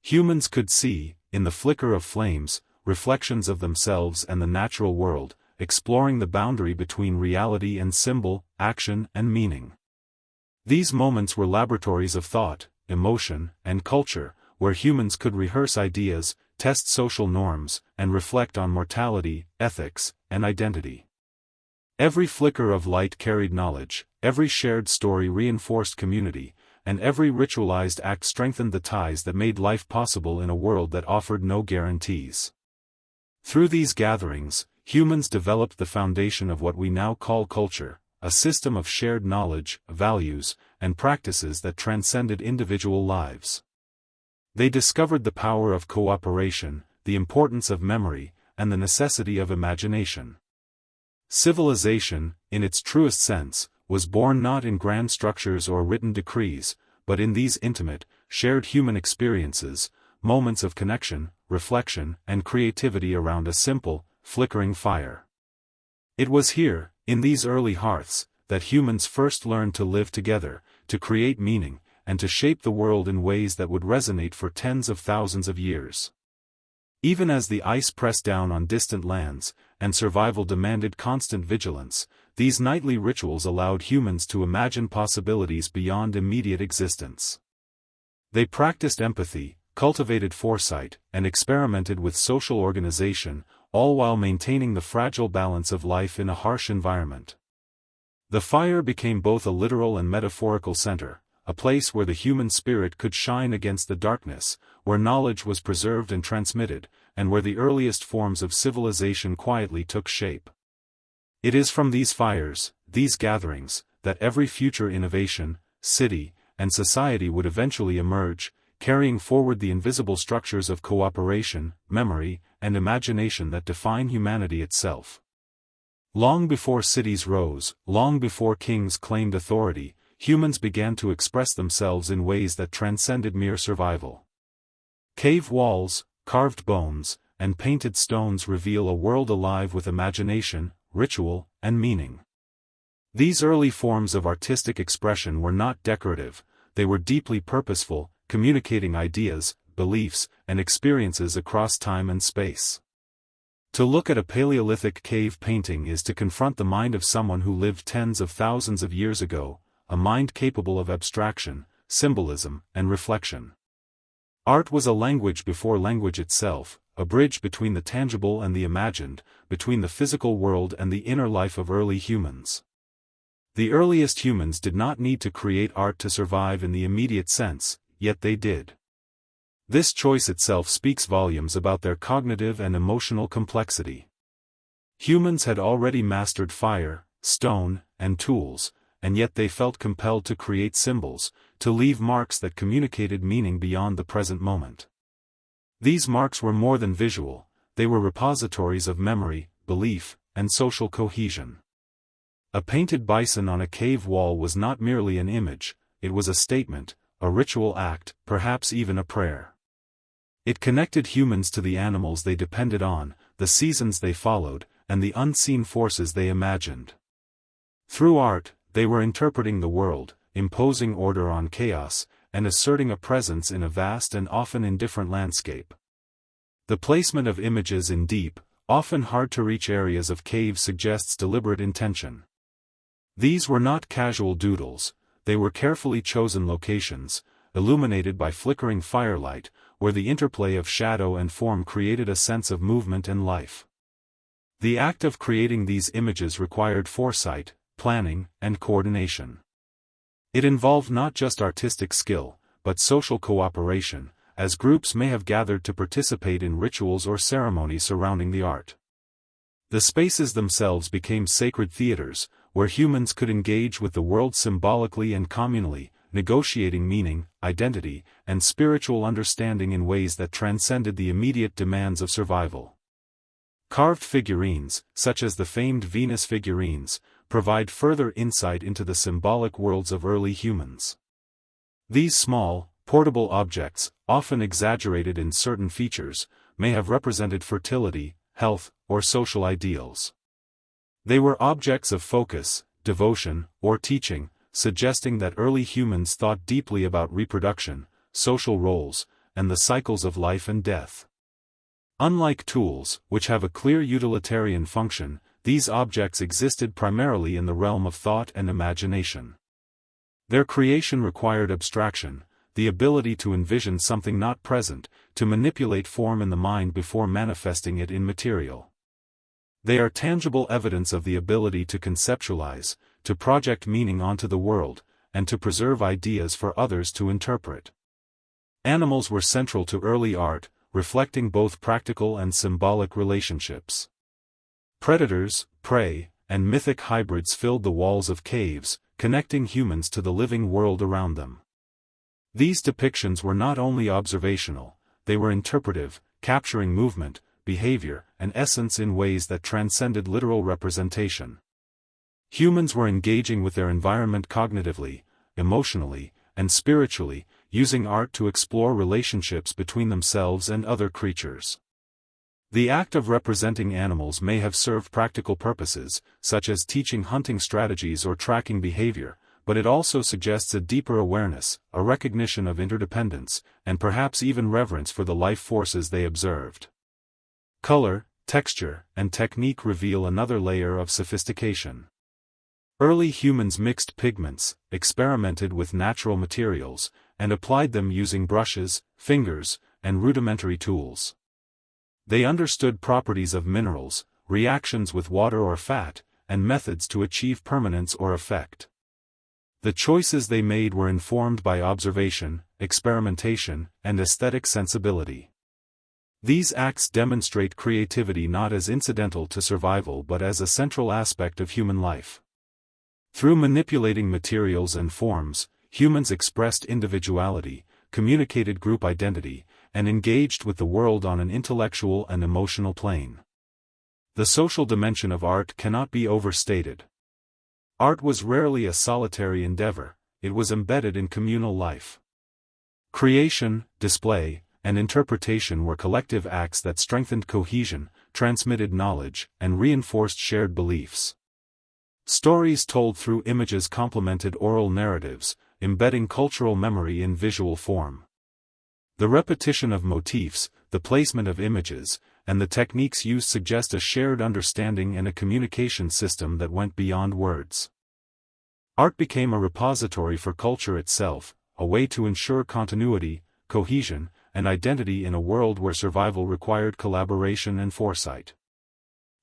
A: Humans could see, in the flicker of flames, reflections of themselves and the natural world, exploring the boundary between reality and symbol, action and meaning. These moments were laboratories of thought, emotion, and culture, where humans could rehearse ideas, test social norms, and reflect on mortality, ethics, and identity. Every flicker of light carried knowledge, every shared story reinforced community, and every ritualized act strengthened the ties that made life possible in a world that offered no guarantees. Through these gatherings, humans developed the foundation of what we now call culture, a system of shared knowledge, values, and practices that transcended individual lives. They discovered the power of cooperation, the importance of memory, and the necessity of imagination. Civilization, in its truest sense, was born not in grand structures or written decrees, but in these intimate, shared human experiences, moments of connection, reflection, and creativity around a simple, flickering fire. It was here, in these early hearths, that humans first learned to live together, to create meaning, and to shape the world in ways that would resonate for tens of thousands of years. Even as the ice pressed down on distant lands, and survival demanded constant vigilance, these nightly rituals allowed humans to imagine possibilities beyond immediate existence. They practiced empathy, cultivated foresight, and experimented with social organization, all while maintaining the fragile balance of life in a harsh environment. The fire became both a literal and metaphorical center, a place where the human spirit could shine against the darkness, where knowledge was preserved and transmitted, and where the earliest forms of civilization quietly took shape. It is from these fires, these gatherings, that every future innovation, city, and society would eventually emerge, carrying forward the invisible structures of cooperation, memory, and imagination that define humanity itself. Long before cities rose, long before kings claimed authority, humans began to express themselves in ways that transcended mere survival. Cave walls, carved bones, and painted stones reveal a world alive with imagination, ritual, and meaning. These early forms of artistic expression were not decorative, they were deeply purposeful, communicating ideas, beliefs, and experiences across time and space. To look at a Paleolithic cave painting is to confront the mind of someone who lived tens of thousands of years ago, a mind capable of abstraction, symbolism, and reflection. Art was a language before language itself, a bridge between the tangible and the imagined, between the physical world and the inner life of early humans. The earliest humans did not need to create art to survive in the immediate sense, yet they did. This choice itself speaks volumes about their cognitive and emotional complexity. Humans had already mastered fire, stone, and tools, and yet they felt compelled to create symbols, to leave marks that communicated meaning beyond the present moment. These marks were more than visual, they were repositories of memory, belief, and social cohesion. A painted bison on a cave wall was not merely an image, it was a statement, a ritual act, perhaps even a prayer. It connected humans to the animals they depended on, the seasons they followed, and the unseen forces they imagined. Through art, they were interpreting the world, imposing order on chaos, and asserting a presence in a vast and often indifferent landscape. The placement of images in deep, often hard-to-reach areas of caves suggests deliberate intention. These were not casual doodles, they were carefully chosen locations, illuminated by flickering firelight, where the interplay of shadow and form created a sense of movement and life. The act of creating these images required foresight, planning, and coordination. It involved not just artistic skill, but social cooperation, as groups may have gathered to participate in rituals or ceremonies surrounding the art. The spaces themselves became sacred theaters, where humans could engage with the world symbolically and communally, negotiating meaning, identity, and spiritual understanding in ways that transcended the immediate demands of survival. Carved figurines, such as the famed Venus figurines, provide further insight into the symbolic worlds of early humans. These small, portable objects, often exaggerated in certain features, may have represented fertility, health, or social ideals. They were objects of focus, devotion, or teaching, suggesting that early humans thought deeply about reproduction, social roles, and the cycles of life and death. Unlike tools, which have a clear utilitarian function, these objects existed primarily in the realm of thought and imagination. Their creation required abstraction, the ability to envision something not present, to manipulate form in the mind before manifesting it in material. They are tangible evidence of the ability to conceptualize, to project meaning onto the world, and to preserve ideas for others to interpret. Animals were central to early art, reflecting both practical and symbolic relationships. Predators, prey, and mythic hybrids filled the walls of caves, connecting humans to the living world around them. These depictions were not only observational, they were interpretive, capturing movement, behavior, and essence in ways that transcended literal representation. Humans were engaging with their environment cognitively, emotionally, and spiritually, using art to explore relationships between themselves and other creatures. The act of representing animals may have served practical purposes, such as teaching hunting strategies or tracking behavior, but it also suggests a deeper awareness, a recognition of interdependence, and perhaps even reverence for the life forces they observed. Color, texture, and technique reveal another layer of sophistication. Early humans mixed pigments, experimented with natural materials, and applied them using brushes, fingers, and rudimentary tools. They understood properties of minerals, reactions with water or fat, and methods to achieve permanence or effect. The choices they made were informed by observation, experimentation, and aesthetic sensibility. These acts demonstrate creativity not as incidental to survival but as a central aspect of human life. Through manipulating materials and forms, humans expressed individuality, communicated group identity, and engaged with the world on an intellectual and emotional plane. The social dimension of art cannot be overstated. Art was rarely a solitary endeavor, it was embedded in communal life. Creation, display, and interpretation were collective acts that strengthened cohesion, transmitted knowledge, and reinforced shared beliefs. Stories told through images complemented oral narratives, embedding cultural memory in visual form. The repetition of motifs, the placement of images, and the techniques used suggest a shared understanding and a communication system that went beyond words. Art became a repository for culture itself, a way to ensure continuity, cohesion, and identity in a world where survival required collaboration and foresight.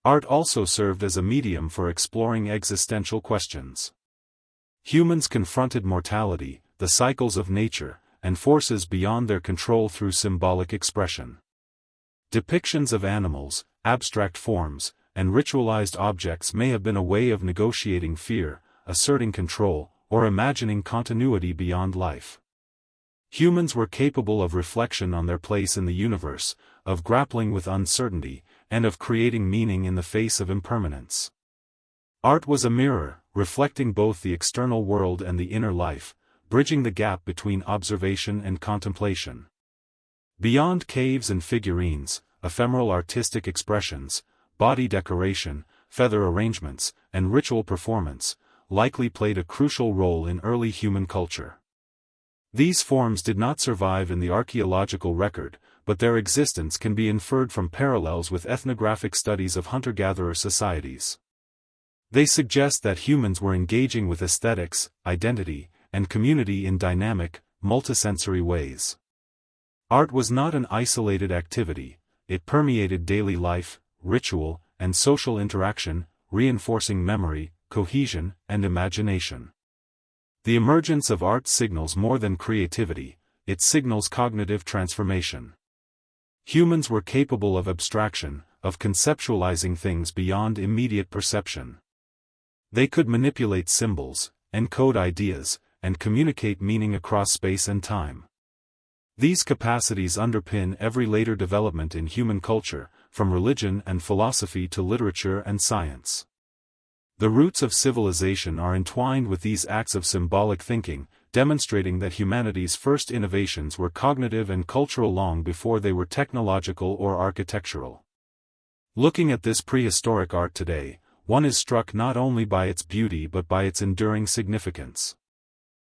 A: Art also served as a medium for exploring existential questions. Humans confronted mortality, the cycles of nature, and forces beyond their control through symbolic expression. Depictions of animals, abstract forms, and ritualized objects may have been a way of negotiating fear, asserting control, or imagining continuity beyond life. Humans were capable of reflection on their place in the universe, of grappling with uncertainty, and of creating meaning in the face of impermanence. Art was a mirror, reflecting both the external world and the inner life, bridging the gap between observation and contemplation. Beyond caves and figurines, ephemeral artistic expressions, body decoration, feather arrangements, and ritual performance, likely played a crucial role in early human culture. These forms did not survive in the archaeological record, but their existence can be inferred from parallels with ethnographic studies of hunter-gatherer societies. They suggest that humans were engaging with aesthetics, identity, and community in dynamic, multisensory ways. Art was not an isolated activity, it permeated daily life, ritual, and social interaction, reinforcing memory, cohesion, and imagination. The emergence of art signals more than creativity, it signals cognitive transformation. Humans were capable of abstraction, of conceptualizing things beyond immediate perception. They could manipulate symbols, encode ideas, and communicate meaning across space and time. These capacities underpin every later development in human culture, from religion and philosophy to literature and science. The roots of civilization are entwined with these acts of symbolic thinking, demonstrating that humanity's first innovations were cognitive and cultural long before they were technological or architectural. Looking at this prehistoric art today, one is struck not only by its beauty but by its enduring significance.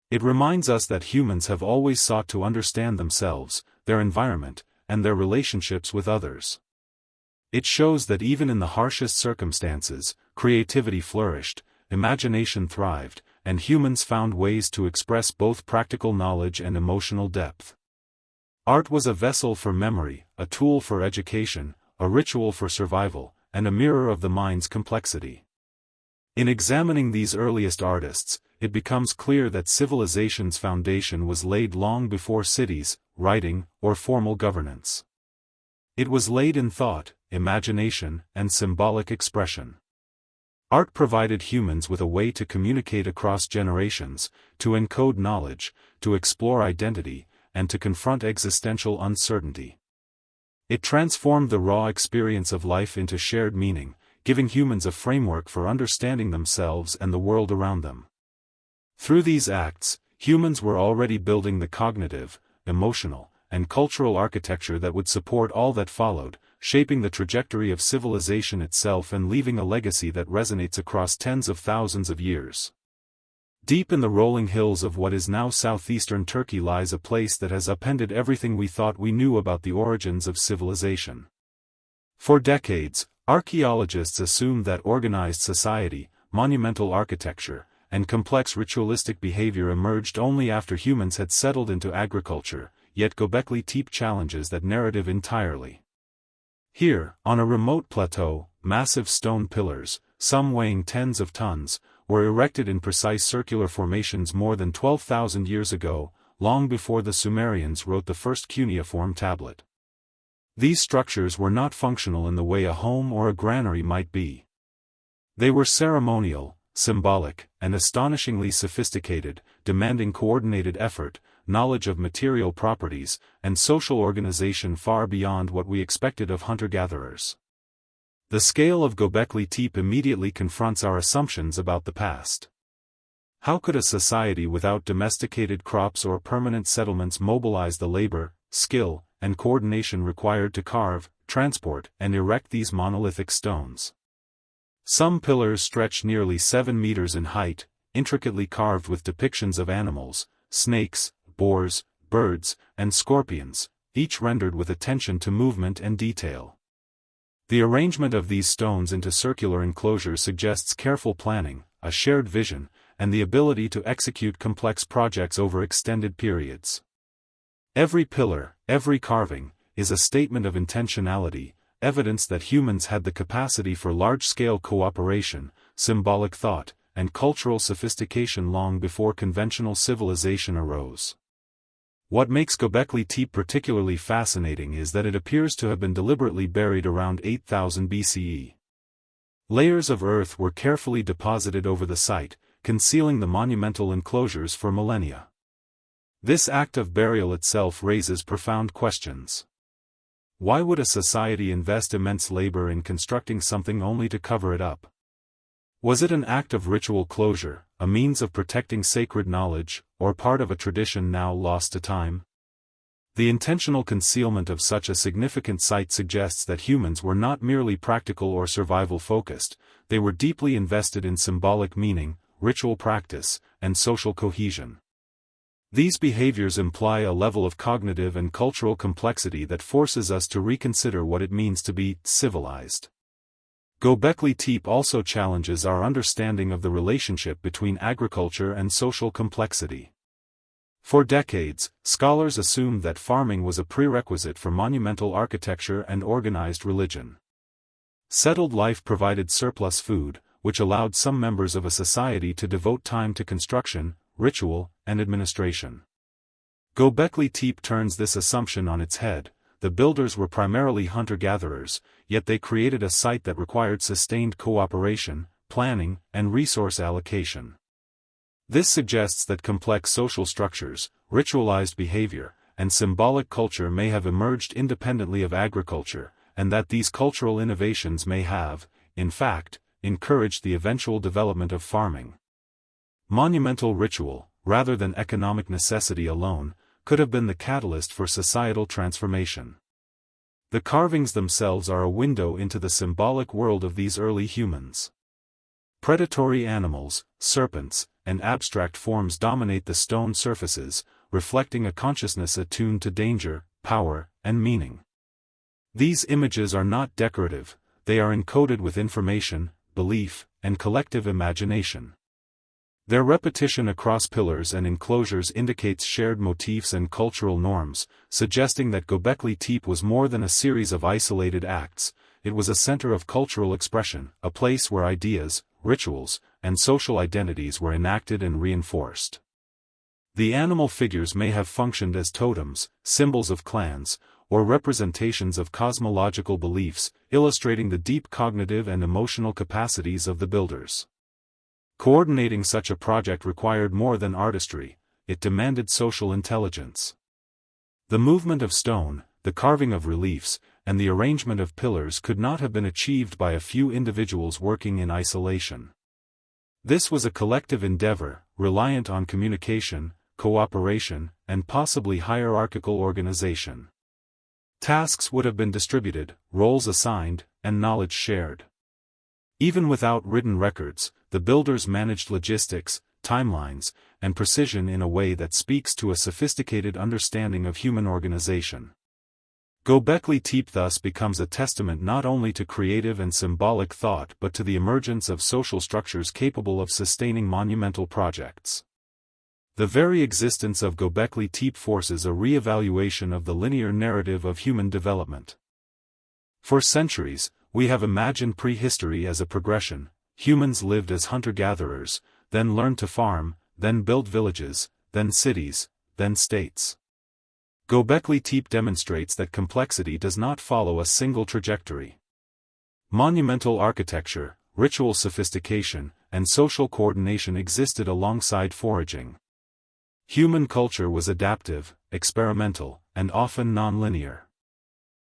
A: It reminds us that humans have always sought to understand themselves, their environment, and their relationships with others. It shows that even in the harshest circumstances, creativity flourished, imagination thrived, and humans found ways to express both practical knowledge and emotional depth. Art was a vessel for memory, a tool for education, a ritual for survival, and a mirror of the mind's complexity. In examining these earliest artists, it becomes clear that civilization's foundation was laid long before cities, writing, or formal governance. It was laid in thought, imagination, and symbolic expression. Art provided humans with a way to communicate across generations, to encode knowledge, to explore identity, and to confront existential uncertainty. It transformed the raw experience of life into shared meaning, giving humans a framework for understanding themselves and the world around them. Through these acts, humans were already building the cognitive, emotional, and cultural architecture that would support all that followed, shaping the trajectory of civilization itself and leaving a legacy that resonates across tens of thousands of years. Deep in the rolling hills of what is now southeastern Turkey lies a place that has upended everything we thought we knew about the origins of civilization. For decades, archaeologists assumed that organized society, monumental architecture, and complex ritualistic behavior emerged only after humans had settled into agriculture, yet Göbekli Tepe challenges that narrative entirely. Here, on a remote plateau, massive stone pillars, some weighing tens of tons, were erected in precise circular formations more than 12,000 years ago, long before the Sumerians wrote the first cuneiform tablet. These structures were not functional in the way a home or a granary might be. They were ceremonial, symbolic, and astonishingly sophisticated, demanding coordinated effort, knowledge of material properties, and social organization far beyond what we expected of hunter-gatherers. The scale of Göbekli Tepe immediately confronts our assumptions about the past. How could a society without domesticated crops or permanent settlements mobilize the labor, skill, and coordination required to carve, transport, and erect these monolithic stones? Some pillars stretch nearly 7 meters in height, intricately carved with depictions of animals, snakes, boars, birds, and scorpions, each rendered with attention to movement and detail. The arrangement of these stones into circular enclosures suggests careful planning, a shared vision, and the ability to execute complex projects over extended periods. Every pillar, every carving, is a statement of intentionality, evidence that humans had the capacity for large-scale cooperation, symbolic thought, and cultural sophistication long before conventional civilization arose. What makes Göbekli Tepe particularly fascinating is that it appears to have been deliberately buried around 8000 BCE. Layers of earth were carefully deposited over the site, concealing the monumental enclosures for millennia. This act of burial itself raises profound questions. Why would a society invest immense labor in constructing something only to cover it up? Was it an act of ritual closure, a means of protecting sacred knowledge, or part of a tradition now lost to time? The intentional concealment of such a significant site suggests that humans were not merely practical or survival-focused, they were deeply invested in symbolic meaning, ritual practice, and social cohesion. These behaviors imply a level of cognitive and cultural complexity that forces us to reconsider what it means to be civilized. Göbekli Tepe also challenges our understanding of the relationship between agriculture and social complexity. For decades, scholars assumed that farming was a prerequisite for monumental architecture and organized religion. Settled life provided surplus food, which allowed some members of a society to devote time to construction, ritual, and administration. Göbekli Tepe turns this assumption on its head. The builders were primarily hunter-gatherers, yet they created a site that required sustained cooperation, planning, and resource allocation. This suggests that complex social structures, ritualized behavior, and symbolic culture may have emerged independently of agriculture, and that these cultural innovations may have, in fact, encouraged the eventual development of farming. Monumental ritual, rather than economic necessity alone, could have been the catalyst for societal transformation. The carvings themselves are a window into the symbolic world of these early humans. Predatory animals, serpents, and abstract forms dominate the stone surfaces, reflecting a consciousness attuned to danger, power, and meaning. These images are not decorative, they are encoded with information, belief, and collective imagination. Their repetition across pillars and enclosures indicates shared motifs and cultural norms, suggesting that Göbekli Tepe was more than a series of isolated acts. It was a center of cultural expression, a place where ideas, rituals, and social identities were enacted and reinforced. The animal figures may have functioned as totems, symbols of clans, or representations of cosmological beliefs, illustrating the deep cognitive and emotional capacities of the builders. Coordinating such a project required more than artistry, it demanded social intelligence. The movement of stone, the carving of reliefs, and the arrangement of pillars could not have been achieved by a few individuals working in isolation. This was a collective endeavor, reliant on communication, cooperation, and possibly hierarchical organization. Tasks would have been distributed, roles assigned, and knowledge shared. Even without written records, the builders managed logistics, timelines, and precision in a way that speaks to a sophisticated understanding of human organization. Göbekli Tepe thus becomes a testament not only to creative and symbolic thought but to the emergence of social structures capable of sustaining monumental projects. The very existence of Göbekli Tepe forces a re-evaluation of the linear narrative of human development. For centuries, we have imagined prehistory as a progression. Humans lived as hunter-gatherers, then learned to farm, then built villages, then cities, then states. Göbekli Tepe demonstrates that complexity does not follow a single trajectory. Monumental architecture, ritual sophistication, and social coordination existed alongside foraging. Human culture was adaptive, experimental, and often non-linear.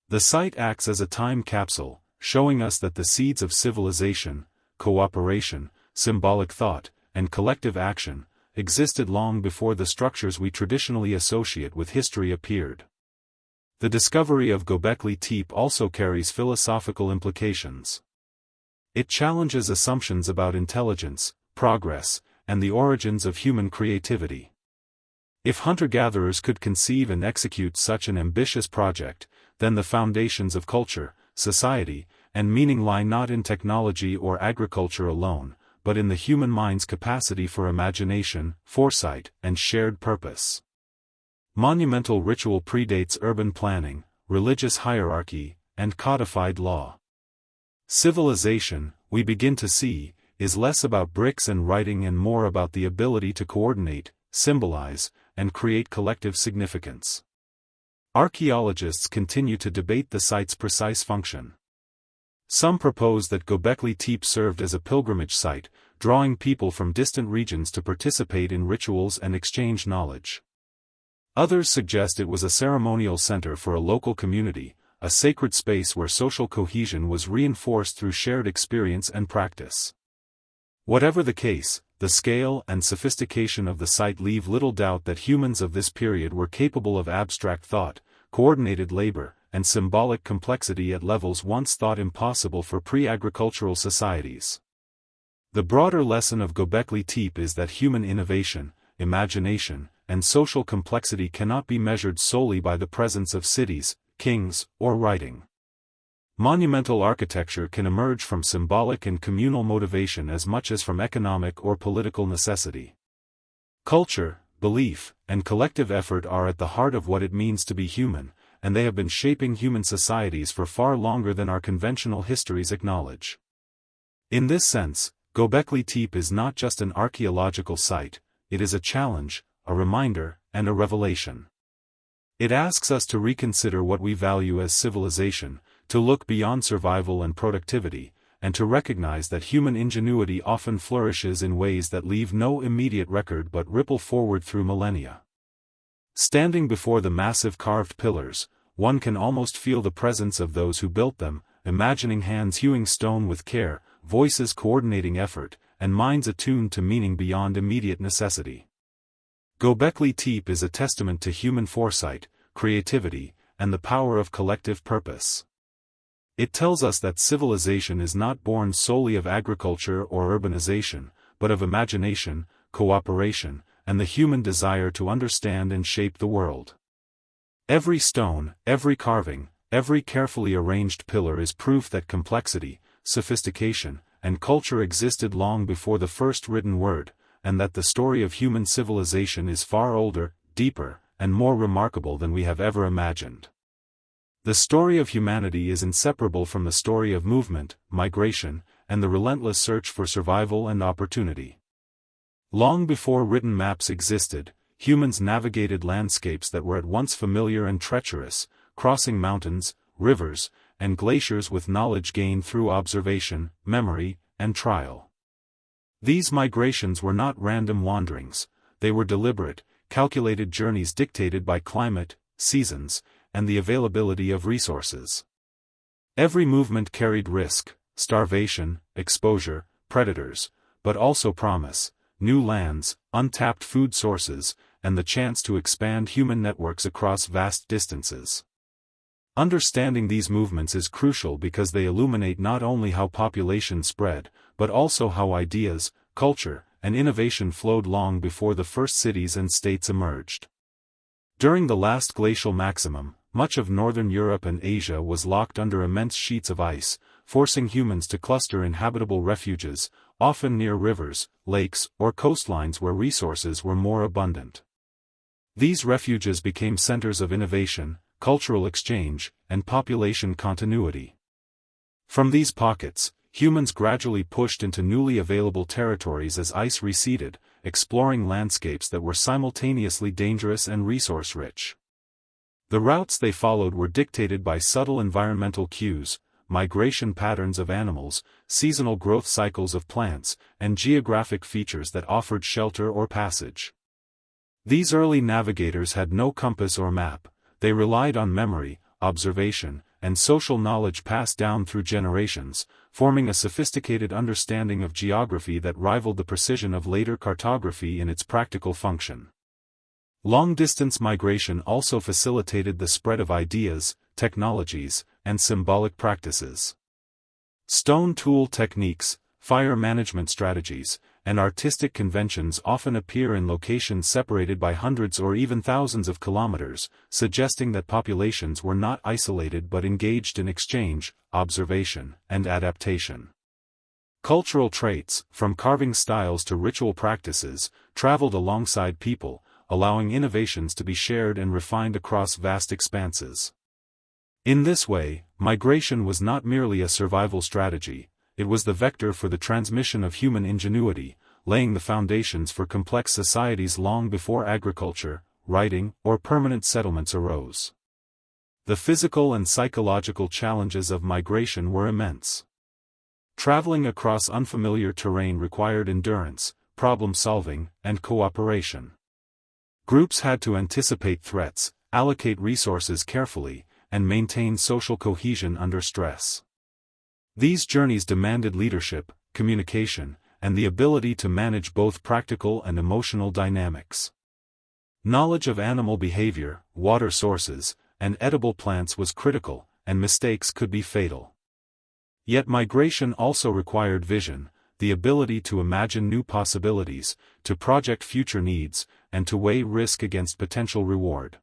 A: The site acts as a time capsule, showing us that the seeds of civilization, cooperation, symbolic thought, and collective action existed long before the structures we traditionally associate with history appeared. The discovery of Göbekli Tepe also carries philosophical implications. It challenges assumptions about intelligence, progress, and the origins of human creativity. If hunter-gatherers could conceive and execute such an ambitious project, then the foundations of culture, society, and meaning lie not in technology or agriculture alone, but in the human mind's capacity for imagination, foresight, and shared purpose. Monumental ritual predates urban planning, religious hierarchy, and codified law. Civilization, we begin to see, is less about bricks and writing and more about the ability to coordinate, symbolize, and create collective significance. Archaeologists continue to debate the site's precise function. Some propose that Göbekli Tepe served as a pilgrimage site, drawing people from distant regions to participate in rituals and exchange knowledge. Others suggest it was a ceremonial center for a local community, a sacred space where social cohesion was reinforced through shared experience and practice. Whatever the case, the scale and sophistication of the site leave little doubt that humans of this period were capable of abstract thought, coordinated labor, and symbolic complexity at levels once thought impossible for pre-agricultural societies. The broader lesson of Göbekli Tepe is that human innovation, imagination, and social complexity cannot be measured solely by the presence of cities, kings, or writing. Monumental architecture can emerge from symbolic and communal motivation as much as from economic or political necessity. Culture, belief, and collective effort are at the heart of what it means to be human, and they have been shaping human societies for far longer than our conventional histories acknowledge. In this sense, Göbekli Tepe is not just an archaeological site, it is a challenge, a reminder, and a revelation. It asks us to reconsider what we value as civilization, to look beyond survival and productivity, and to recognize that human ingenuity often flourishes in ways that leave no immediate record but ripple forward through millennia. Standing before the massive carved pillars, one can almost feel the presence of those who built them, imagining hands hewing stone with care, voices coordinating effort, and minds attuned to meaning beyond immediate necessity. Göbekli Tepe is a testament to human foresight, creativity, and the power of collective purpose. It tells us that civilization is not born solely of agriculture or urbanization, but of imagination, cooperation, and the human desire to understand and shape the world. Every stone, every carving, every carefully arranged pillar is proof that complexity, sophistication, and culture existed long before the first written word, and that the story of human civilization is far older, deeper, and more remarkable than we have ever imagined. The story of humanity is inseparable from the story of movement, migration, and the relentless search for survival and opportunity. Long before written maps existed, humans navigated landscapes that were at once familiar and treacherous, crossing mountains, rivers, and glaciers with knowledge gained through observation, memory, and trial. These migrations were not random wanderings, they were deliberate, calculated journeys dictated by climate, seasons, and the availability of resources. Every movement carried risk, starvation, exposure, predators, but also promise, new lands, untapped food sources, and the chance to expand human networks across vast distances. Understanding these movements is crucial because they illuminate not only how population spread, but also how ideas, culture, and innovation flowed long before the first cities and states emerged. During the last glacial maximum, much of northern Europe and Asia was locked under immense sheets of ice, forcing humans to cluster in habitable refuges, often near rivers, lakes, or coastlines where resources were more abundant. These refuges became centers of innovation, cultural exchange, and population continuity. From these pockets, humans gradually pushed into newly available territories as ice receded, exploring landscapes that were simultaneously dangerous and resource-rich. The routes they followed were dictated by subtle environmental cues, migration patterns of animals, seasonal growth cycles of plants, and geographic features that offered shelter or passage. These early navigators had no compass or map, they relied on memory, observation, and social knowledge passed down through generations, forming a sophisticated understanding of geography that rivaled the precision of later cartography in its practical function. Long-distance migration also facilitated the spread of ideas, technologies, and symbolic practices. Stone tool techniques, fire management strategies, and artistic conventions often appear in locations separated by hundreds or even thousands of kilometers, suggesting that populations were not isolated but engaged in exchange, observation, and adaptation. Cultural traits, from carving styles to ritual practices, traveled alongside people, allowing innovations to be shared and refined across vast expanses. In this way, migration was not merely a survival strategy, it was the vector for the transmission of human ingenuity, laying the foundations for complex societies long before agriculture, writing, or permanent settlements arose. The physical and psychological challenges of migration were immense. Traveling across unfamiliar terrain required endurance, problem-solving, and cooperation. Groups had to anticipate threats, allocate resources carefully, and maintain social cohesion under stress. These journeys demanded leadership, communication, and the ability to manage both practical and emotional dynamics. Knowledge of animal behavior, water sources, and edible plants was critical, and mistakes could be fatal. Yet migration also required vision, the ability to imagine new possibilities, to project future needs, and to weigh risk against potential reward.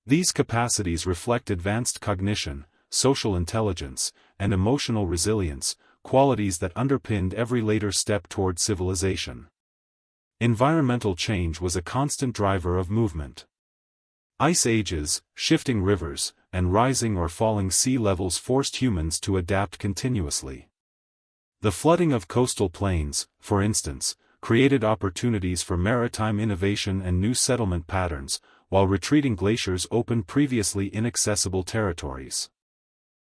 A: These capacities reflect advanced cognition, social intelligence, and emotional resilience, qualities that underpinned every later step toward civilization. Environmental change was a constant driver of movement. Ice ages, shifting rivers, and rising or falling sea levels forced humans to adapt continuously. The flooding of coastal plains, for instance, created opportunities for maritime innovation and new settlement patterns, while retreating glaciers opened previously inaccessible territories.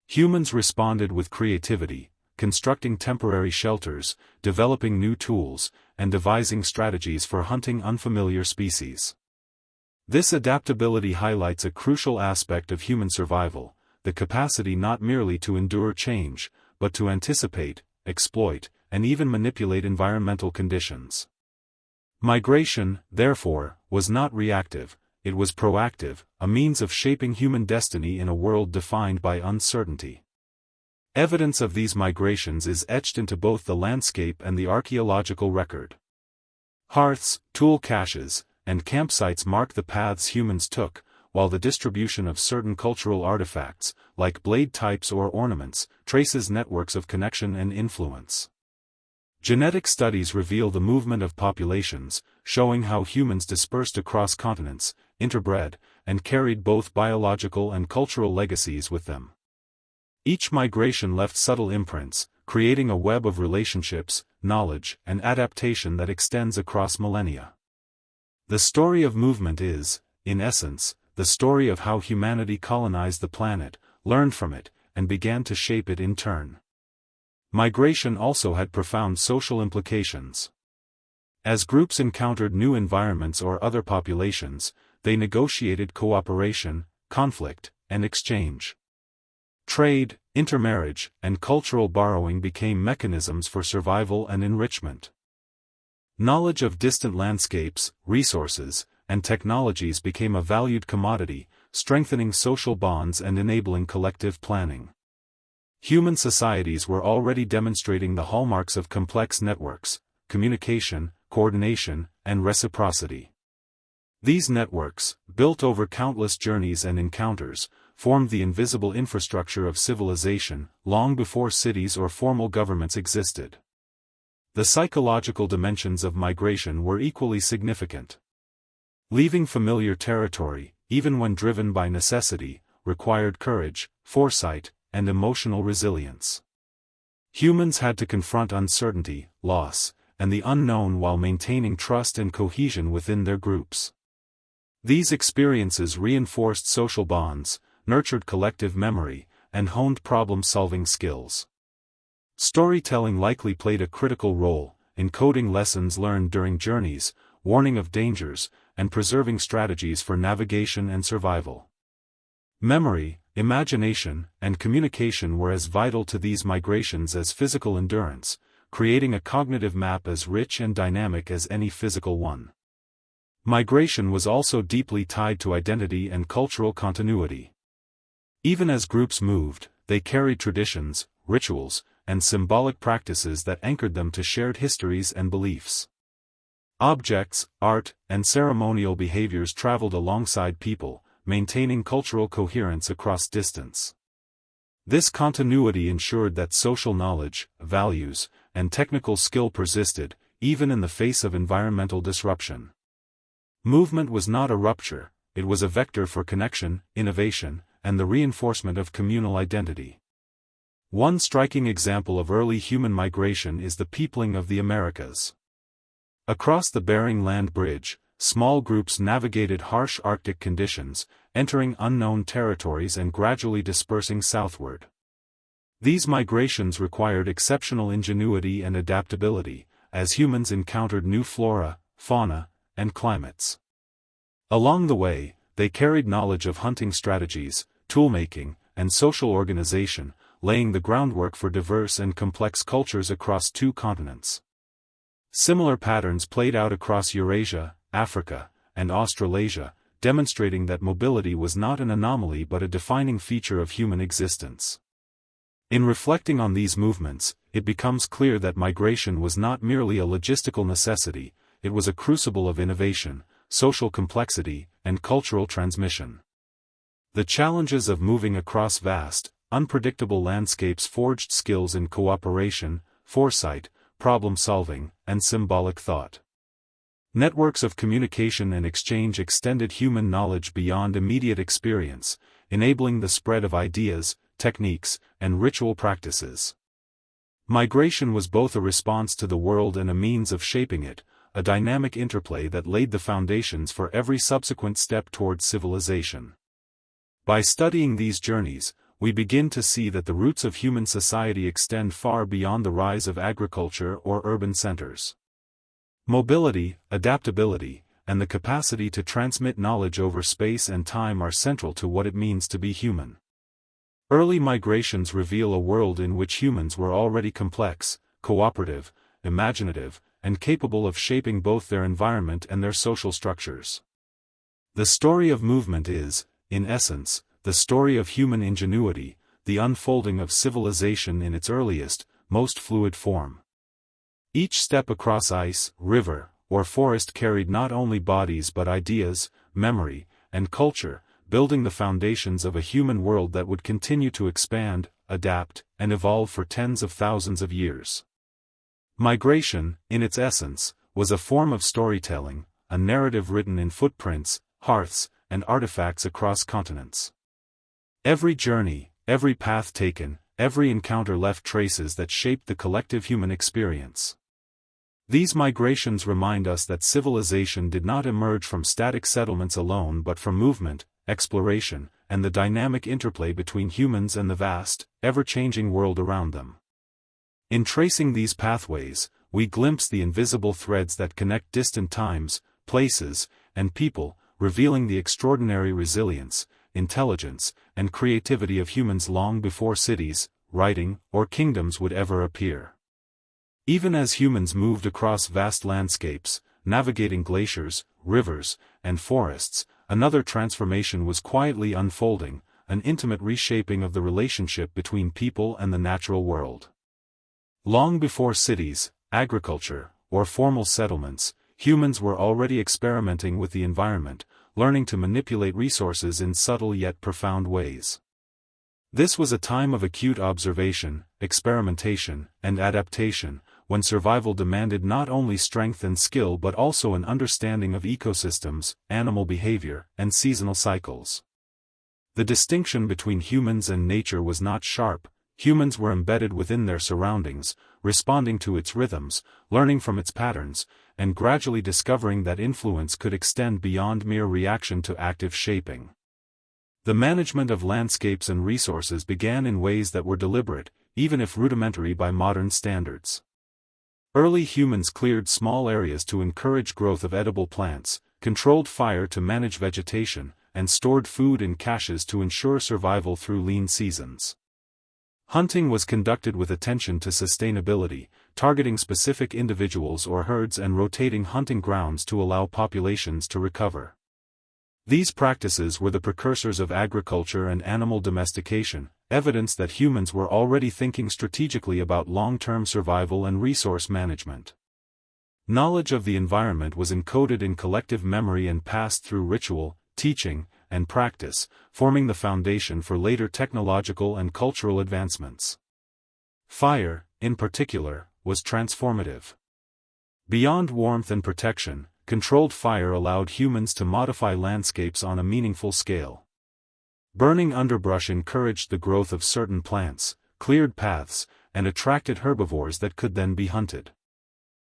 A: Humans responded with creativity, constructing temporary shelters, developing new tools, and devising strategies for hunting unfamiliar species. This adaptability highlights a crucial aspect of human survival, the capacity not merely to endure change, but to anticipate, exploit, and even manipulate environmental conditions. Migration, therefore, was not reactive, it was proactive, a means of shaping human destiny in a world defined by uncertainty. Evidence of these migrations is etched into both the landscape and the archaeological record. Hearths, tool caches, and campsites mark the paths humans took, while the distribution of certain cultural artifacts, like blade types or ornaments, traces networks of connection and influence. Genetic studies reveal the movement of populations, showing how humans dispersed across continents, interbred, and carried both biological and cultural legacies with them. Each migration left subtle imprints, creating a web of relationships, knowledge, and adaptation that extends across millennia. The story of movement is, in essence, the story of how humanity colonized the planet, learned from it, and began to shape it in turn. Migration also had profound social implications. As groups encountered new environments or other populations, they negotiated cooperation, conflict, and exchange. Trade, intermarriage, and cultural borrowing became mechanisms for survival and enrichment. Knowledge of distant landscapes, resources, and technologies became a valued commodity, strengthening social bonds and enabling collective planning. Human societies were already demonstrating the hallmarks of complex networks: communication, coordination, and reciprocity. These networks, built over countless journeys and encounters, formed the invisible infrastructure of civilization, long before cities or formal governments existed. The psychological dimensions of migration were equally significant. Leaving familiar territory, even when driven by necessity, required courage, foresight, and emotional resilience. Humans had to confront uncertainty, loss, and the unknown while maintaining trust and cohesion within their groups. These experiences reinforced social bonds, nurtured collective memory, and honed problem-solving skills. Storytelling likely played a critical role, encoding lessons learned during journeys, warning of dangers, and preserving strategies for navigation and survival. Memory, imagination, and communication were as vital to these migrations as physical endurance, creating a cognitive map as rich and dynamic as any physical one. Migration was also deeply tied to identity and cultural continuity. Even as groups moved, they carried traditions, rituals, and symbolic practices that anchored them to shared histories and beliefs. Objects, art, and ceremonial behaviors traveled alongside people, maintaining cultural coherence across distance. This continuity ensured that social knowledge, values, and technical skill persisted, even in the face of environmental disruption. Movement was not a rupture, it was a vector for connection, innovation, and the reinforcement of communal identity. One striking example of early human migration is the peopling of the Americas. Across the Bering Land Bridge, small groups navigated harsh Arctic conditions, entering unknown territories and gradually dispersing southward. These migrations required exceptional ingenuity and adaptability, as humans encountered new flora, fauna, and climates. Along the way, they carried knowledge of hunting strategies, toolmaking, and social organization, laying the groundwork for diverse and complex cultures across two continents. Similar patterns played out across Eurasia, Africa, and Australasia, demonstrating that mobility was not an anomaly but a defining feature of human existence. In reflecting on these movements, it becomes clear that migration was not merely a logistical necessity, it was a crucible of innovation, social complexity, and cultural transmission. The challenges of moving across vast, unpredictable landscapes forged skills in cooperation, foresight, problem-solving, and symbolic thought. Networks of communication and exchange extended human knowledge beyond immediate experience, enabling the spread of ideas, techniques, and ritual practices. Migration was both a response to the world and a means of shaping it, a dynamic interplay that laid the foundations for every subsequent step towards civilization. By studying these journeys, we begin to see that the roots of human society extend far beyond the rise of agriculture or urban centers. Mobility, adaptability, and the capacity to transmit knowledge over space and time are central to what it means to be human. Early migrations reveal a world in which humans were already complex, cooperative, imaginative, and capable of shaping both their environment and their social structures. The story of movement is, in essence, the story of human ingenuity, the unfolding of civilization in its earliest, most fluid form. Each step across ice, river, or forest carried not only bodies but ideas, memory, and culture, building the foundations of a human world that would continue to expand, adapt, and evolve for tens of thousands of years. Migration, in its essence, was a form of storytelling, a narrative written in footprints, hearths, and artifacts across continents. Every journey, every path taken, every encounter left traces that shaped the collective human experience. These migrations remind us that civilization did not emerge from static settlements alone but from movement, exploration, and the dynamic interplay between humans and the vast, ever-changing world around them. In tracing these pathways, we glimpse the invisible threads that connect distant times, places, and people, revealing the extraordinary resilience, intelligence, and creativity of humans long before cities, writing, or kingdoms would ever appear. Even as humans moved across vast landscapes, navigating glaciers, rivers, and forests, another transformation was quietly unfolding, an intimate reshaping of the relationship between people and the natural world. Long before cities, agriculture, or formal settlements, humans were already experimenting with the environment, learning to manipulate resources in subtle yet profound ways. This was a time of acute observation, experimentation, and adaptation, when survival demanded not only strength and skill but also an understanding of ecosystems, animal behavior, and seasonal cycles. The distinction between humans and nature was not sharp. Humans were embedded within their surroundings, responding to its rhythms, learning from its patterns, and gradually discovering that influence could extend beyond mere reaction to active shaping. The management of landscapes and resources began in ways that were deliberate, even if rudimentary by modern standards. Early humans cleared small areas to encourage growth of edible plants, controlled fire to manage vegetation, and stored food in caches to ensure survival through lean seasons. Hunting was conducted with attention to sustainability, targeting specific individuals or herds and rotating hunting grounds to allow populations to recover. These practices were the precursors of agriculture and animal domestication, evidence that humans were already thinking strategically about long-term survival and resource management. Knowledge of the environment was encoded in collective memory and passed through ritual, teaching, and practice, forming the foundation for later technological and cultural advancements. Fire, in particular, was transformative. Beyond warmth and protection, controlled fire allowed humans to modify landscapes on a meaningful scale. Burning underbrush encouraged the growth of certain plants, cleared paths, and attracted herbivores that could then be hunted.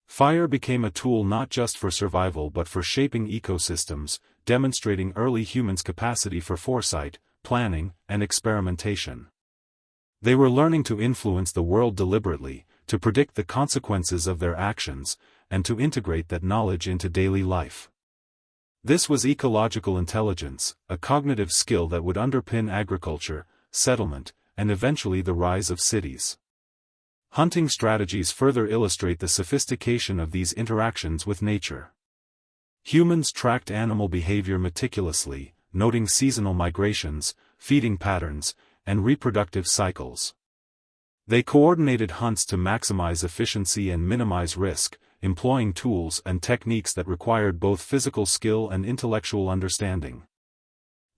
A: Fire became a tool not just for survival but for shaping ecosystems, demonstrating early humans' capacity for foresight, planning, and experimentation. They were learning to influence the world deliberately, to predict the consequences of their actions, and to integrate that knowledge into daily life. This was ecological intelligence, a cognitive skill that would underpin agriculture, settlement, and eventually the rise of cities. Hunting strategies further illustrate the sophistication of these interactions with nature. Humans tracked animal behavior meticulously, noting seasonal migrations, feeding patterns, and reproductive cycles. They coordinated hunts to maximize efficiency and minimize risk, employing tools and techniques that required both physical skill and intellectual understanding.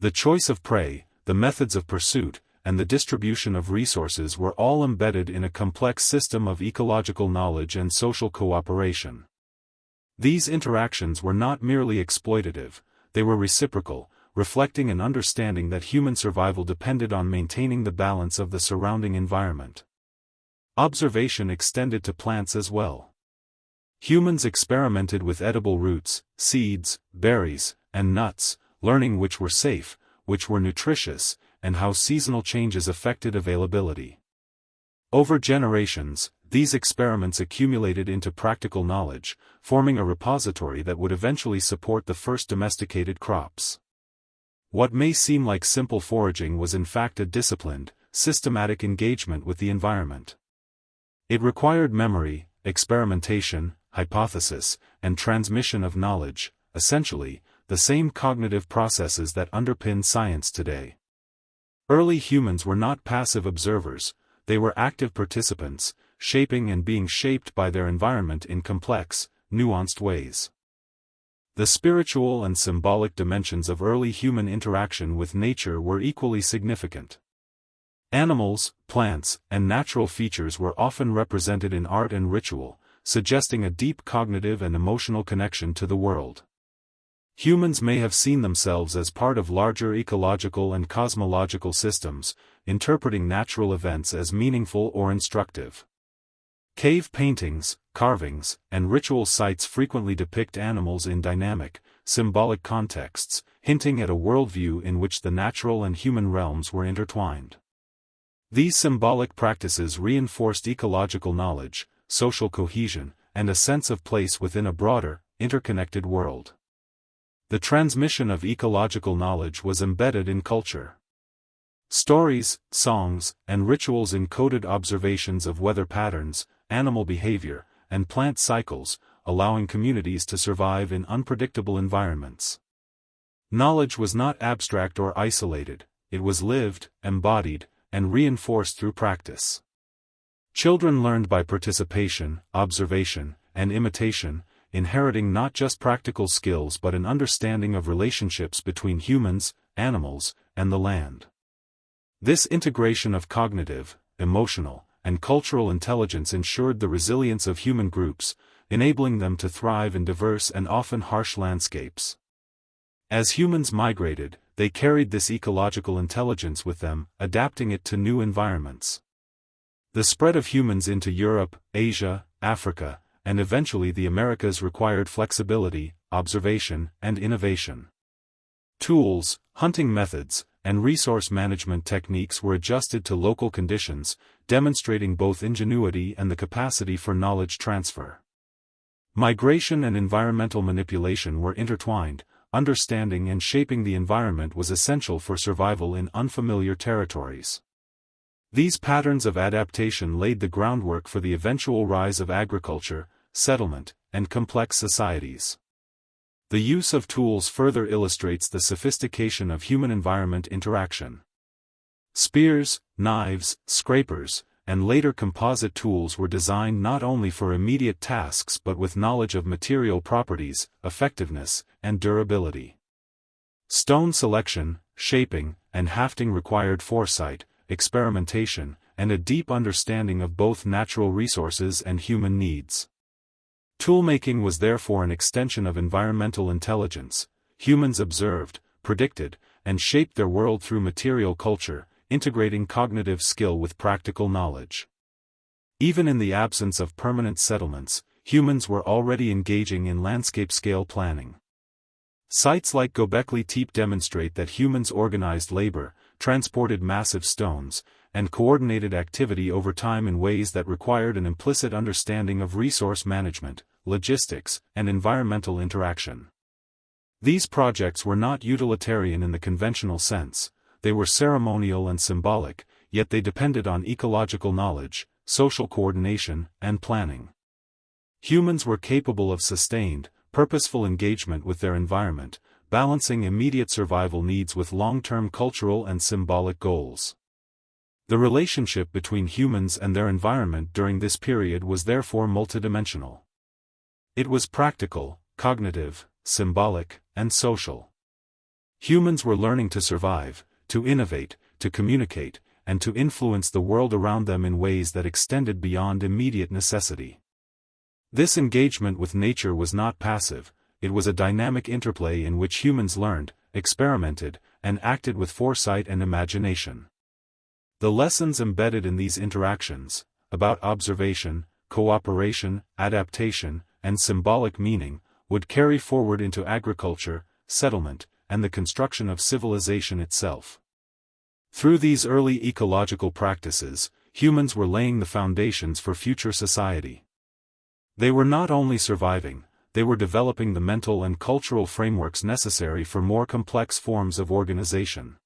A: The choice of prey, the methods of pursuit, and the distribution of resources were all embedded in a complex system of ecological knowledge and social cooperation. These interactions were not merely exploitative, they were reciprocal, reflecting an understanding that human survival depended on maintaining the balance of the surrounding environment. Observation extended to plants as well. Humans experimented with edible roots, seeds, berries, and nuts, learning which were safe, which were nutritious, and how seasonal changes affected availability. Over generations, these experiments accumulated into practical knowledge, forming a repository that would eventually support the first domesticated crops. What may seem like simple foraging was in fact a disciplined, systematic engagement with the environment. It required memory, experimentation, hypothesis, and transmission of knowledge, essentially, the same cognitive processes that underpin science today. Early humans were not passive observers, they were active participants, shaping and being shaped by their environment in complex, nuanced ways. The spiritual and symbolic dimensions of early human interaction with nature were equally significant. Animals, plants, and natural features were often represented in art and ritual, suggesting a deep cognitive and emotional connection to the world. Humans may have seen themselves as part of larger ecological and cosmological systems, interpreting natural events as meaningful or instructive. Cave paintings, carvings, and ritual sites frequently depict animals in dynamic, symbolic contexts, hinting at a worldview in which the natural and human realms were intertwined. These symbolic practices reinforced ecological knowledge, social cohesion, and a sense of place within a broader, interconnected world. The transmission of ecological knowledge was embedded in culture. Stories, songs, and rituals encoded observations of weather patterns, animal behavior, and plant cycles, allowing communities to survive in unpredictable environments. Knowledge was not abstract or isolated, it was lived, embodied, and reinforced through practice. Children learned by participation, observation, and imitation, inheriting not just practical skills but an understanding of relationships between humans, animals, and the land. This integration of cognitive, emotional, and cultural intelligence ensured the resilience of human groups, enabling them to thrive in diverse and often harsh landscapes. As humans migrated, they carried this ecological intelligence with them, adapting it to new environments. The spread of humans into Europe, Asia, Africa, and eventually the Americas required flexibility, observation, and innovation. Tools, hunting methods, and resource management techniques were adjusted to local conditions, demonstrating both ingenuity and the capacity for knowledge transfer. Migration and environmental manipulation were intertwined. Understanding and shaping the environment was essential for survival in unfamiliar territories. These patterns of adaptation laid the groundwork for the eventual rise of agriculture, settlement, and complex societies. The use of tools further illustrates the sophistication of human-environment interaction. Spears, knives, scrapers, and later composite tools were designed not only for immediate tasks but with knowledge of material properties, effectiveness, and durability. Stone selection, shaping, and hafting required foresight, experimentation, and a deep understanding of both natural resources and human needs. Toolmaking was therefore an extension of environmental intelligence. Humans observed, predicted, and shaped their world through material culture, integrating cognitive skill with practical knowledge. Even in the absence of permanent settlements, humans were already engaging in landscape-scale planning. Sites like Göbekli Tepe demonstrate that humans organized labor, transported massive stones, and coordinated activity over time in ways that required an implicit understanding of resource management, logistics, and environmental interaction. These projects were not utilitarian in the conventional sense, they were ceremonial and symbolic, yet they depended on ecological knowledge, social coordination, and planning. Humans were capable of sustained, purposeful engagement with their environment, balancing immediate survival needs with long-term cultural and symbolic goals. The relationship between humans and their environment during this period was therefore multidimensional. It was practical, cognitive, symbolic, and social. Humans were learning to survive, to innovate, to communicate, and to influence the world around them in ways that extended beyond immediate necessity. This engagement with nature was not passive, it was a dynamic interplay in which humans learned, experimented, and acted with foresight and imagination. The lessons embedded in these interactions, about observation, cooperation, adaptation, and symbolic meaning, would carry forward into agriculture, settlement, and the construction of civilization itself. Through these early ecological practices, humans were laying the foundations for future society. They were not only surviving, they were developing the mental and cultural frameworks necessary for more complex forms of organization.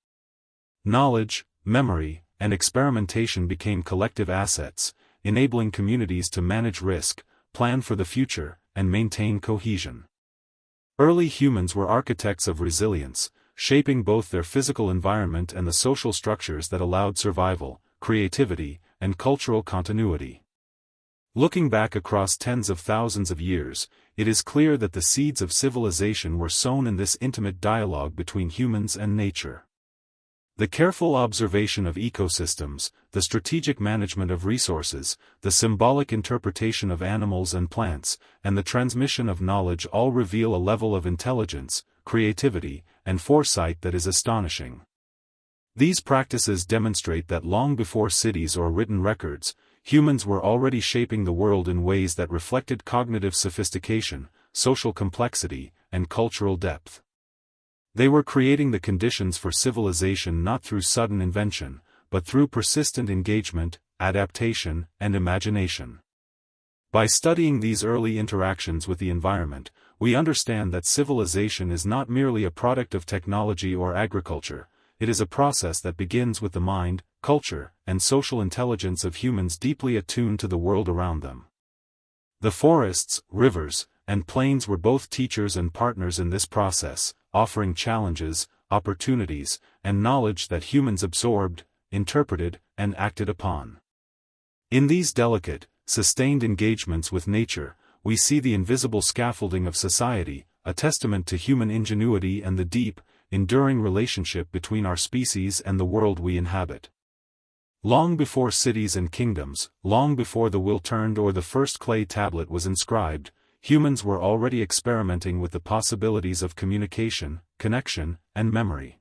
A: Knowledge, memory, and experimentation became collective assets, enabling communities to manage risk, plan for the future, and maintain cohesion. Early humans were architects of resilience, shaping both their physical environment and the social structures that allowed survival, creativity, and cultural continuity. Looking back across tens of thousands of years, it is clear that the seeds of civilization were sown in this intimate dialogue between humans and nature. The careful observation of ecosystems, the strategic management of resources, the symbolic interpretation of animals and plants, and the transmission of knowledge all reveal a level of intelligence, creativity, and foresight that is astonishing. These practices demonstrate that long before cities or written records, humans were already shaping the world in ways that reflected cognitive sophistication, social complexity, and cultural depth. They were creating the conditions for civilization not through sudden invention, but through persistent engagement, adaptation, and imagination. By studying these early interactions with the environment, we understand that civilization is not merely a product of technology or agriculture. It is a process that begins with the mind, culture, and social intelligence of humans deeply attuned to the world around them. The forests, rivers, and plains were both teachers and partners in this process, offering challenges, opportunities, and knowledge that humans absorbed, interpreted, and acted upon. In these delicate, sustained engagements with nature, we see the invisible scaffolding of society, a testament to human ingenuity and the deep, enduring relationship between our species and the world we inhabit. Long before cities and kingdoms, long before the wheel turned or the first clay tablet was inscribed, humans were already experimenting with the possibilities of communication, connection, and memory.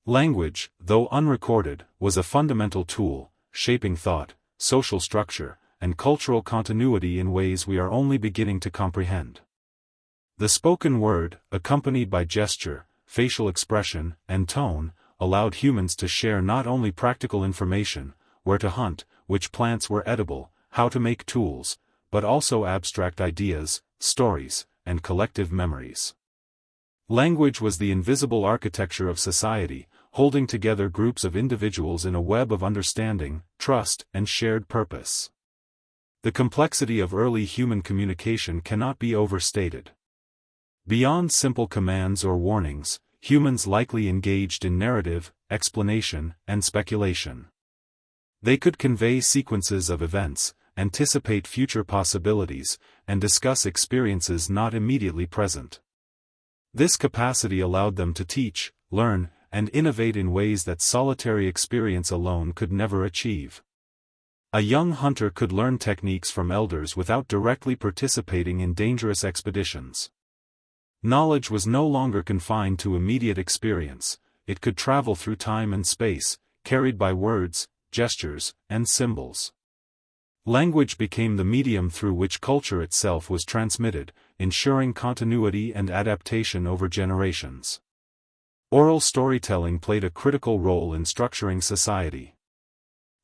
A: Language, though unrecorded, was a fundamental tool, shaping thought, social structure, and cultural continuity in ways we are only beginning to comprehend. The spoken word, accompanied by gesture, facial expression, and tone, allowed humans to share not only practical information, where to hunt, which plants were edible, how to make tools, but also abstract ideas, stories, and collective memories. Language was the invisible architecture of society, holding together groups of individuals in a web of understanding, trust, and shared purpose. The complexity of early human communication cannot be overstated. Beyond simple commands or warnings, humans likely engaged in narrative, explanation, and speculation. They could convey sequences of events, anticipate future possibilities, and discuss experiences not immediately present. This capacity allowed them to teach, learn, and innovate in ways that solitary experience alone could never achieve. A young hunter could learn techniques from elders without directly participating in dangerous expeditions. Knowledge was no longer confined to immediate experience, it could travel through time and space, carried by words, gestures, and symbols. Language became the medium through which culture itself was transmitted, ensuring continuity and adaptation over generations. Oral storytelling played a critical role in structuring society.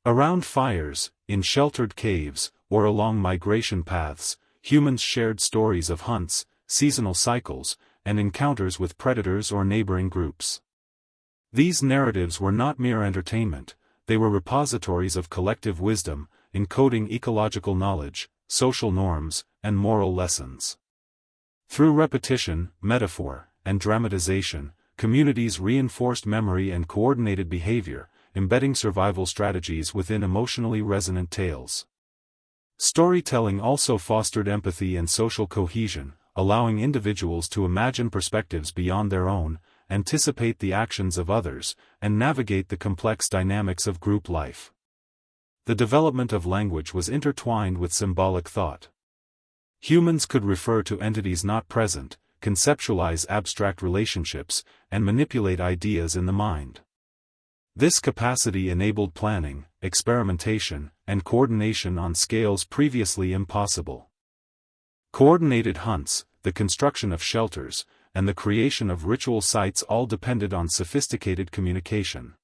A: Around fires, in sheltered caves, or along migration paths, humans shared stories of hunts, seasonal cycles, and encounters with predators or neighboring groups. These narratives were not mere entertainment, they were repositories of collective wisdom, encoding ecological knowledge, social norms, and moral lessons. Through repetition, metaphor, and dramatization, communities reinforced memory and coordinated behavior, embedding survival strategies within emotionally resonant tales. Storytelling also fostered empathy and social cohesion, allowing individuals to imagine perspectives beyond their own, anticipate the actions of others, and navigate the complex dynamics of group life. The development of language was intertwined with symbolic thought. Humans could refer to entities not present, conceptualize abstract relationships, and manipulate ideas in the mind. This capacity enabled planning, experimentation, and coordination on scales previously impossible. Coordinated hunts, the construction of shelters, and the creation of ritual sites all depended on sophisticated communication.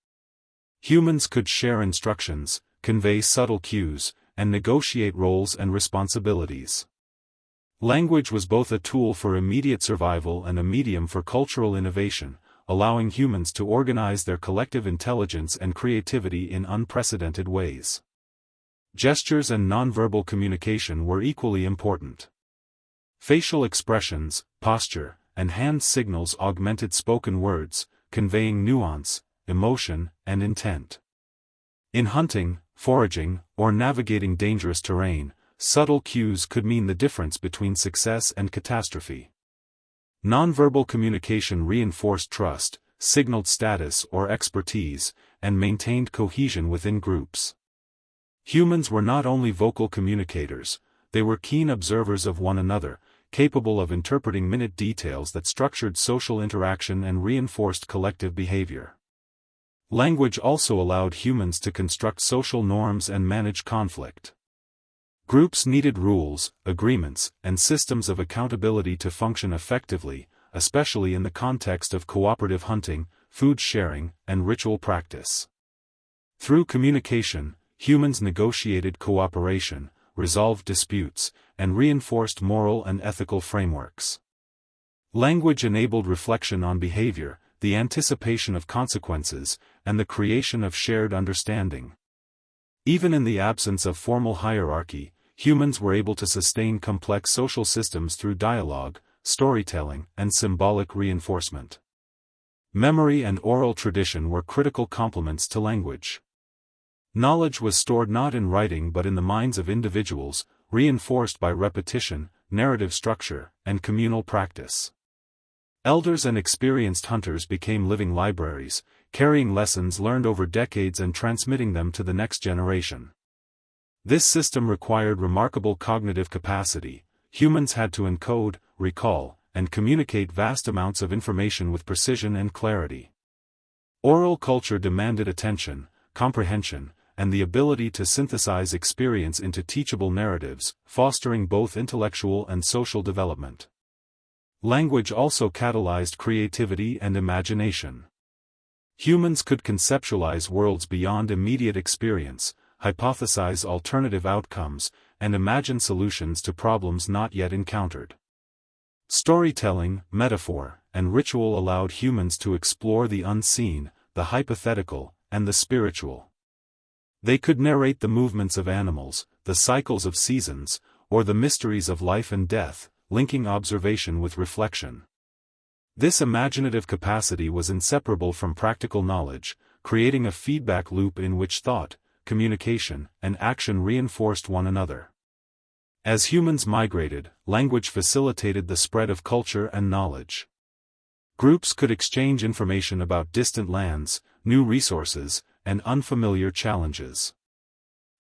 A: Humans could share instructions, convey subtle cues, and negotiate roles and responsibilities. Language was both a tool for immediate survival and a medium for cultural innovation, allowing humans to organize their collective intelligence and creativity in unprecedented ways. Gestures and nonverbal communication were equally important. Facial expressions, posture, and hand signals augmented spoken words, conveying nuance, emotion, and intent. In hunting, foraging, or navigating dangerous terrain, subtle cues could mean the difference between success and catastrophe. Nonverbal communication reinforced trust, signaled status or expertise, and maintained cohesion within groups. Humans were not only vocal communicators, they were keen observers of one another, capable of interpreting minute details that structured social interaction and reinforced collective behavior. Language also allowed humans to construct social norms and manage conflict. Groups needed rules, agreements, and systems of accountability to function effectively, especially in the context of cooperative hunting, food sharing, and ritual practice. Through communication, humans negotiated cooperation, resolved disputes, and reinforced moral and ethical frameworks. Language enabled reflection on behavior, the anticipation of consequences, and the creation of shared understanding. Even in the absence of formal hierarchy, humans were able to sustain complex social systems through dialogue, storytelling, and symbolic reinforcement. Memory and oral tradition were critical complements to language. Knowledge was stored not in writing but in the minds of individuals, reinforced by repetition, narrative structure, and communal practice. Elders and experienced hunters became living libraries, carrying lessons learned over decades and transmitting them to the next generation. This system required remarkable cognitive capacity. Humans had to encode, recall, and communicate vast amounts of information with precision and clarity. Oral culture demanded attention, comprehension, and the ability to synthesize experience into teachable narratives, fostering both intellectual and social development. Language also catalyzed creativity and imagination. Humans could conceptualize worlds beyond immediate experience, hypothesize alternative outcomes, and imagine solutions to problems not yet encountered. Storytelling, metaphor, and ritual allowed humans to explore the unseen, the hypothetical, and the spiritual. They could narrate the movements of animals, the cycles of seasons, or the mysteries of life and death, linking observation with reflection. This imaginative capacity was inseparable from practical knowledge, creating a feedback loop in which thought, communication, and action reinforced one another. As humans migrated, language facilitated the spread of culture and knowledge. Groups could exchange information about distant lands, new resources, and unfamiliar challenges.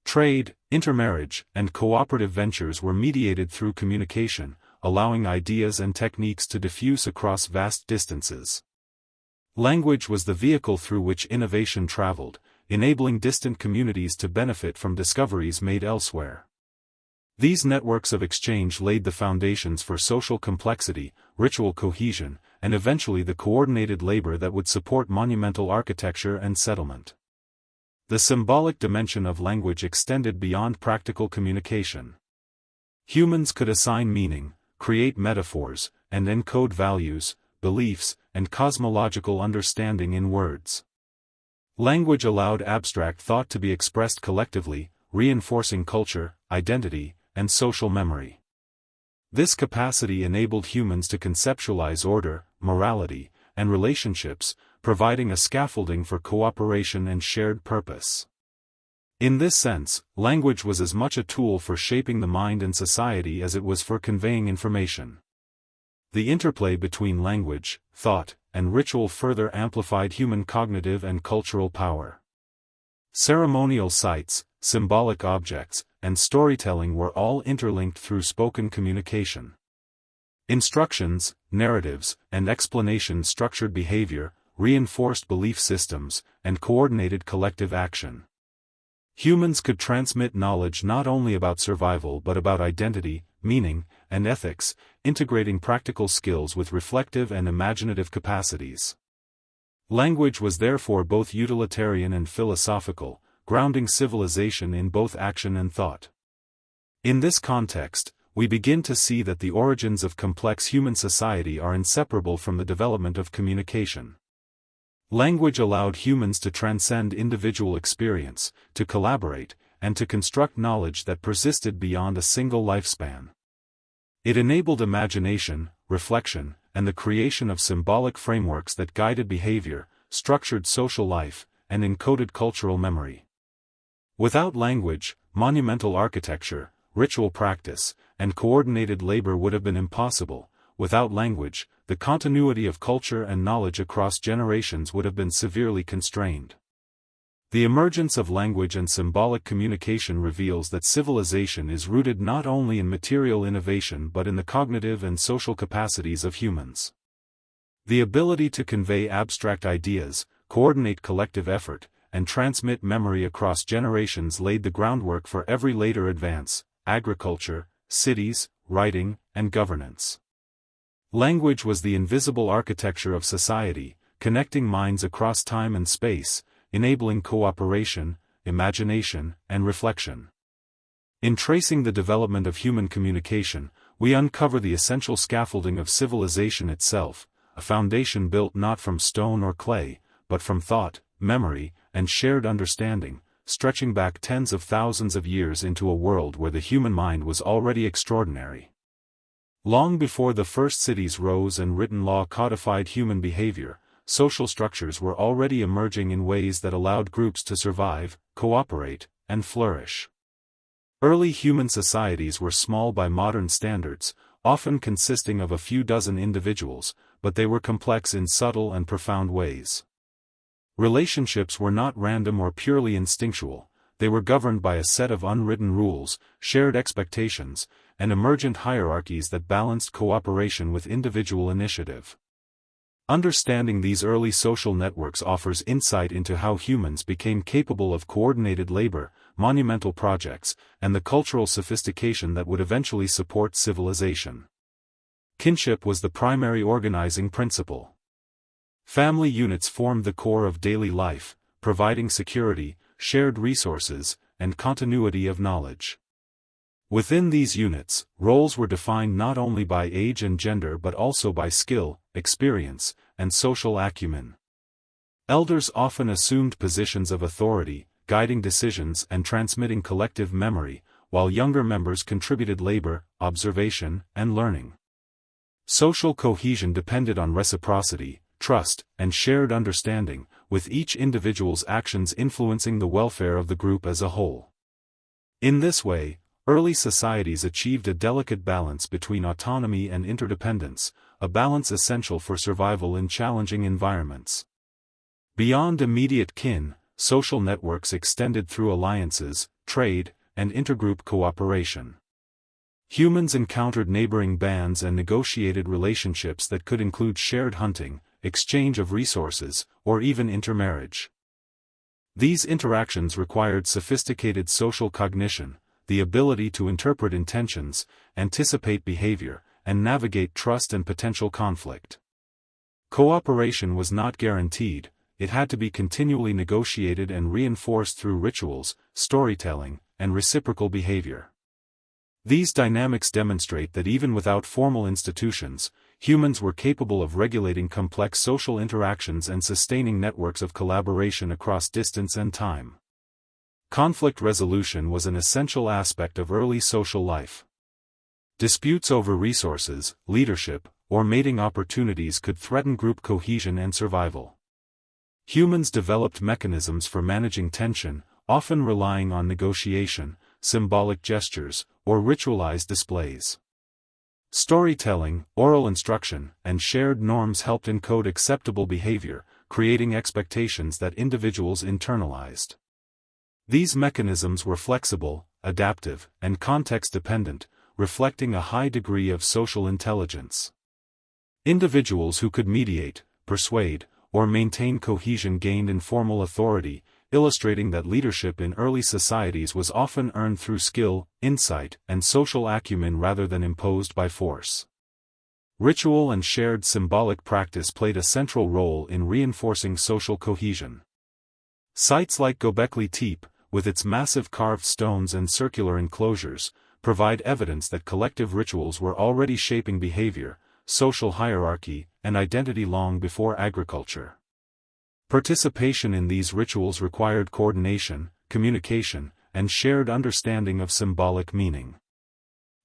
A: Trade, intermarriage, and cooperative ventures were mediated through communication, allowing ideas and techniques to diffuse across vast distances. Language was the vehicle through which innovation traveled, enabling distant communities to benefit from discoveries made elsewhere. These networks of exchange laid the foundations for social complexity, ritual cohesion, and eventually the coordinated labor that would support monumental architecture and settlement. The symbolic dimension of language extended beyond practical communication. Humans could assign meaning, create metaphors, and encode values, beliefs, and cosmological understanding in words. Language allowed abstract thought to be expressed collectively, reinforcing culture, identity, and social memory. This capacity enabled humans to conceptualize order, morality, and relationships, providing a scaffolding for cooperation and shared purpose. In this sense, language was as much a tool for shaping the mind and society as it was for conveying information. The interplay between language, thought, and ritual further amplified human cognitive and cultural power. Ceremonial sites, symbolic objects, and storytelling were all interlinked through spoken communication. Instructions, narratives, and explanations structured behavior, reinforced belief systems, and coordinated collective action. Humans could transmit knowledge not only about survival but about identity, meaning, and ethics, integrating practical skills with reflective and imaginative capacities. Language was therefore both utilitarian and philosophical, grounding civilization in both action and thought. In this context, we begin to see that the origins of complex human society are inseparable from the development of communication. Language allowed humans to transcend individual experience, to collaborate, and to construct knowledge that persisted beyond a single lifespan. It enabled imagination, reflection, and the creation of symbolic frameworks that guided behavior, structured social life, and encoded cultural memory. Without language, monumental architecture, ritual practice, and coordinated labor would have been impossible. Without language, the continuity of culture and knowledge across generations would have been severely constrained. The emergence of language and symbolic communication reveals that civilization is rooted not only in material innovation but in the cognitive and social capacities of humans. The ability to convey abstract ideas, coordinate collective effort, and transmit memory across generations laid the groundwork for every later advance: agriculture, cities, writing, and governance. Language was the invisible architecture of society, connecting minds across time and space, enabling cooperation, imagination, and reflection. In tracing the development of human communication, we uncover the essential scaffolding of civilization itself, a foundation built not from stone or clay, but from thought, memory, and shared understanding, stretching back tens of thousands of years into a world where the human mind was already extraordinary. Long before the first cities rose and written law codified human behavior, social structures were already emerging in ways that allowed groups to survive, cooperate, and flourish. Early human societies were small by modern standards, often consisting of a few dozen individuals, but they were complex in subtle and profound ways. Relationships were not random or purely instinctual, they were governed by a set of unwritten rules, shared expectations, and emergent hierarchies that balanced cooperation with individual initiative. Understanding these early social networks offers insight into how humans became capable of coordinated labor, monumental projects, and the cultural sophistication that would eventually support civilization. Kinship was the primary organizing principle. Family units formed the core of daily life, providing security, shared resources, and continuity of knowledge. Within these units, roles were defined not only by age and gender but also by skill, experience, and social acumen. Elders often assumed positions of authority, guiding decisions and transmitting collective memory, while younger members contributed labor, observation, and learning. Social cohesion depended on reciprocity, trust, and shared understanding, with each individual's actions influencing the welfare of the group as a whole. In this way, early societies achieved a delicate balance between autonomy and interdependence, a balance essential for survival in challenging environments. Beyond immediate kin, social networks extended through alliances, trade, and intergroup cooperation. Humans encountered neighboring bands and negotiated relationships that could include shared hunting, exchange of resources, or even intermarriage. These interactions required sophisticated social cognition, the ability to interpret intentions, anticipate behavior, and navigate trust and potential conflict. Cooperation was not guaranteed, it had to be continually negotiated and reinforced through rituals, storytelling, and reciprocal behavior. These dynamics demonstrate that even without formal institutions, humans were capable of regulating complex social interactions and sustaining networks of collaboration across distance and time. Conflict resolution was an essential aspect of early social life. Disputes over resources, leadership, or mating opportunities could threaten group cohesion and survival. Humans developed mechanisms for managing tension, often relying on negotiation, symbolic gestures, or ritualized displays. Storytelling, oral instruction, and shared norms helped encode acceptable behavior, creating expectations that individuals internalized. These mechanisms were flexible, adaptive, and context-dependent, reflecting a high degree of social intelligence. Individuals who could mediate, persuade, or maintain cohesion gained informal authority, illustrating that leadership in early societies was often earned through skill, insight, and social acumen rather than imposed by force. Ritual and shared symbolic practice played a central role in reinforcing social cohesion. Sites like Göbekli Tepe, with its massive carved stones and circular enclosures, provide evidence that collective rituals were already shaping behavior, social hierarchy, and identity long before agriculture. Participation in these rituals required coordination, communication, and shared understanding of symbolic meaning.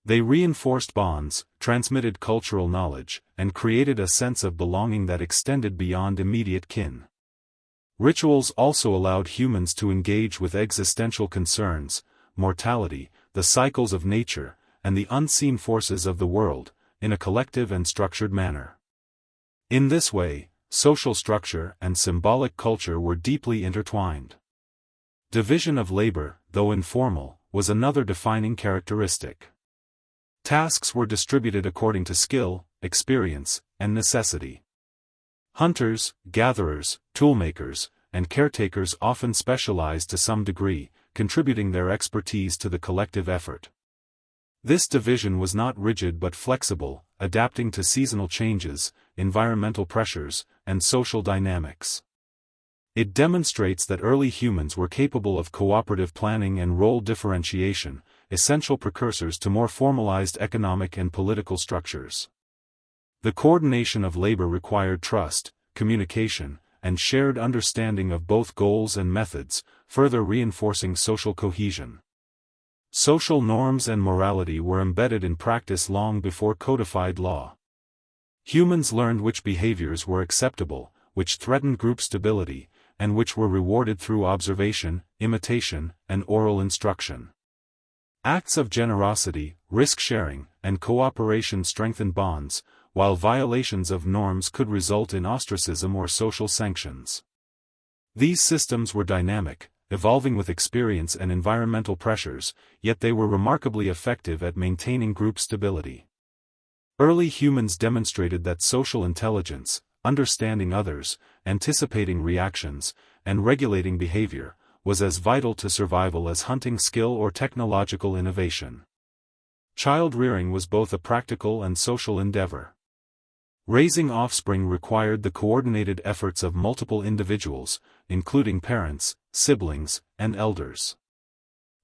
A: They reinforced bonds, transmitted cultural knowledge, and created a sense of belonging that extended beyond immediate kin. Rituals also allowed humans to engage with existential concerns, mortality, the cycles of nature, and the unseen forces of the world, in a collective and structured manner. In this way, social structure and symbolic culture were deeply intertwined. Division of labor, though informal, was another defining characteristic. Tasks were distributed according to skill, experience, and necessity. Hunters, gatherers, toolmakers, and caretakers often specialized to some degree, contributing their expertise to the collective effort. This division was not rigid but flexible, adapting to seasonal changes, environmental pressures, and social dynamics. It demonstrates that early humans were capable of cooperative planning and role differentiation, essential precursors to more formalized economic and political structures. The coordination of labor required trust, communication, and shared understanding of both goals and methods, further reinforcing social cohesion. Social norms and morality were embedded in practice long before codified law. Humans learned which behaviors were acceptable, which threatened group stability, and which were rewarded through observation, imitation, and oral instruction. Acts of generosity, risk-sharing, and cooperation strengthened bonds, while violations of norms could result in ostracism or social sanctions. These systems were dynamic, evolving with experience and environmental pressures, yet they were remarkably effective at maintaining group stability. Early humans demonstrated that social intelligence, understanding others, anticipating reactions, and regulating behavior, was as vital to survival as hunting skill or technological innovation. Child rearing was both a practical and social endeavor. Raising offspring required the coordinated efforts of multiple individuals, including parents, siblings, and elders.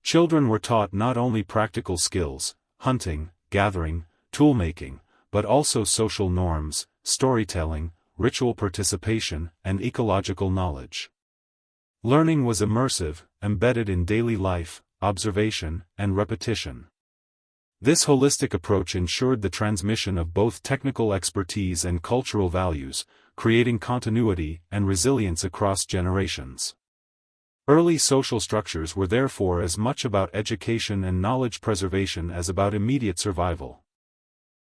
A: Children were taught not only practical skills, hunting, gathering, toolmaking, but also social norms, storytelling, ritual participation, and ecological knowledge. Learning was immersive, embedded in daily life, observation, and repetition. This holistic approach ensured the transmission of both technical expertise and cultural values, creating continuity and resilience across generations. Early social structures were therefore as much about education and knowledge preservation as about immediate survival.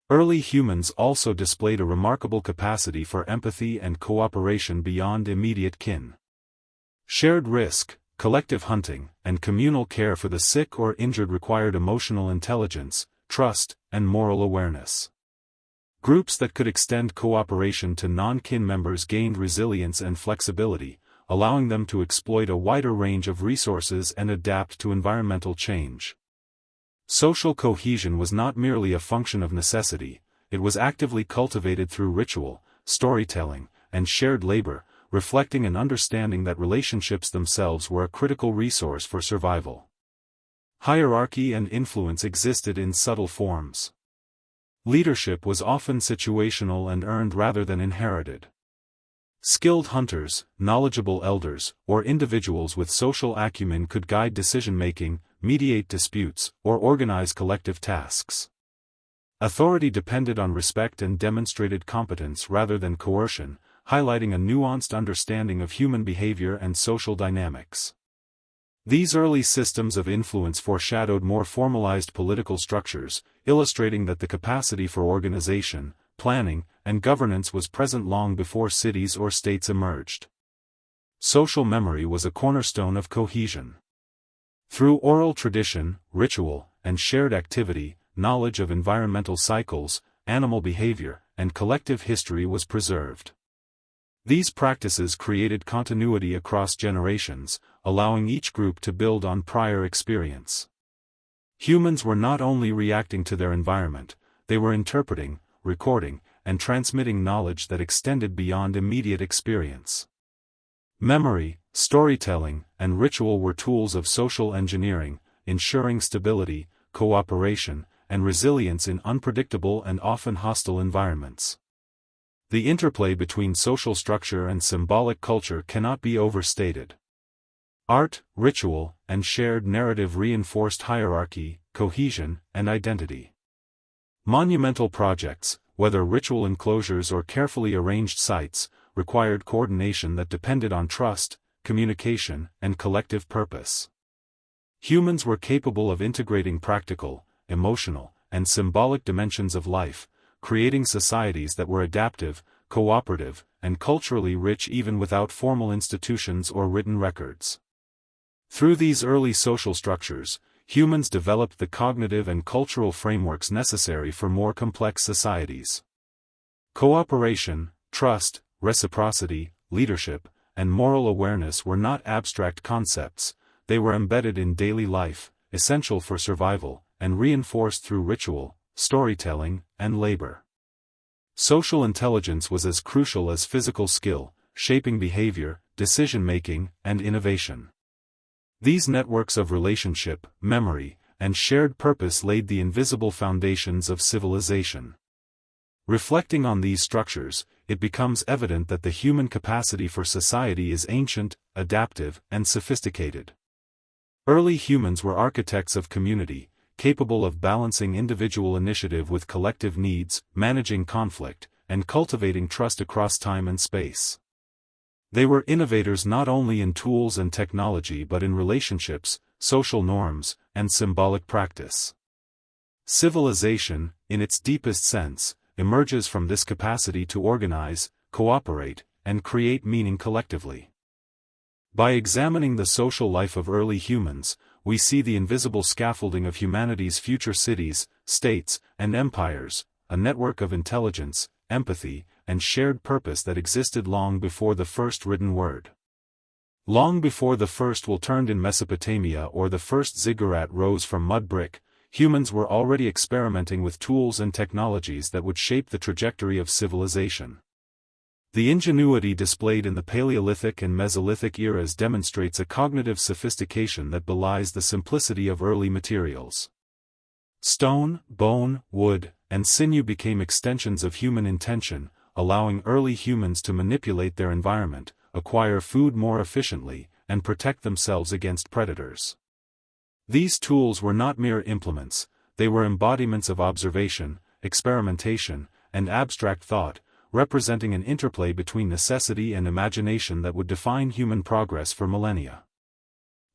A: Early humans also displayed a remarkable capacity for empathy and cooperation beyond immediate kin. Shared risk, collective hunting, and communal care for the sick or injured required emotional intelligence, trust, and moral awareness. Groups that could extend cooperation to non-kin members gained resilience and flexibility, allowing them to exploit a wider range of resources and adapt to environmental change. Social cohesion was not merely a function of necessity, it was actively cultivated through ritual, storytelling, and shared labor, reflecting an understanding that relationships themselves were a critical resource for survival. Hierarchy and influence existed in subtle forms. Leadership was often situational and earned rather than inherited. Skilled hunters, knowledgeable elders, or individuals with social acumen could guide decision-making, mediate disputes, or organize collective tasks. Authority depended on respect and demonstrated competence rather than coercion, highlighting a nuanced understanding of human behavior and social dynamics. These early systems of influence foreshadowed more formalized political structures, illustrating that the capacity for organization, planning, and governance was present long before cities or states emerged. Social memory was a cornerstone of cohesion. Through oral tradition, ritual, and shared activity, knowledge of environmental cycles, animal behavior, and collective history was preserved. These practices created continuity across generations, allowing each group to build on prior experience. Humans were not only reacting to their environment, they were interpreting, recording, and transmitting knowledge that extended beyond immediate experience. Memory, storytelling, and ritual were tools of social engineering, ensuring stability, cooperation, and resilience in unpredictable and often hostile environments. The interplay between social structure and symbolic culture cannot be overstated. Art, ritual, and shared narrative reinforced hierarchy, cohesion, and identity. Monumental projects, whether ritual enclosures or carefully arranged sites, required coordination that depended on trust, communication, and collective purpose. Humans were capable of integrating practical, emotional, and symbolic dimensions of life, creating societies that were adaptive, cooperative, and culturally rich even without formal institutions or written records. Through these early social structures, humans developed the cognitive and cultural frameworks necessary for more complex societies. Cooperation, trust, reciprocity, leadership, and moral awareness were not abstract concepts, they were embedded in daily life, essential for survival, and reinforced through ritual, storytelling, and labor. Social intelligence was as crucial as physical skill, shaping behavior, decision-making, and innovation. These networks of relationship, memory, and shared purpose laid the invisible foundations of civilization. Reflecting on these structures, it becomes evident that the human capacity for society is ancient, adaptive, and sophisticated. Early humans were architects of community, capable of balancing individual initiative with collective needs, managing conflict, and cultivating trust across time and space. They were innovators not only in tools and technology but in relationships, social norms, and symbolic practice. Civilization, in its deepest sense, emerges from this capacity to organize, cooperate, and create meaning collectively. By examining the social life of early humans, we see the invisible scaffolding of humanity's future cities, states, and empires, a network of intelligence, empathy, and shared purpose that existed long before the first written word. Long before the first will turned in Mesopotamia or the first ziggurat rose from mud brick, humans were already experimenting with tools and technologies that would shape the trajectory of civilization. The ingenuity displayed in the Paleolithic and Mesolithic eras demonstrates a cognitive sophistication that belies the simplicity of early materials. Stone, bone, wood, and sinew became extensions of human intention, allowing early humans to manipulate their environment, acquire food more efficiently, and protect themselves against predators. These tools were not mere implements, they were embodiments of observation, experimentation, and abstract thought, representing an interplay between necessity and imagination that would define human progress for millennia.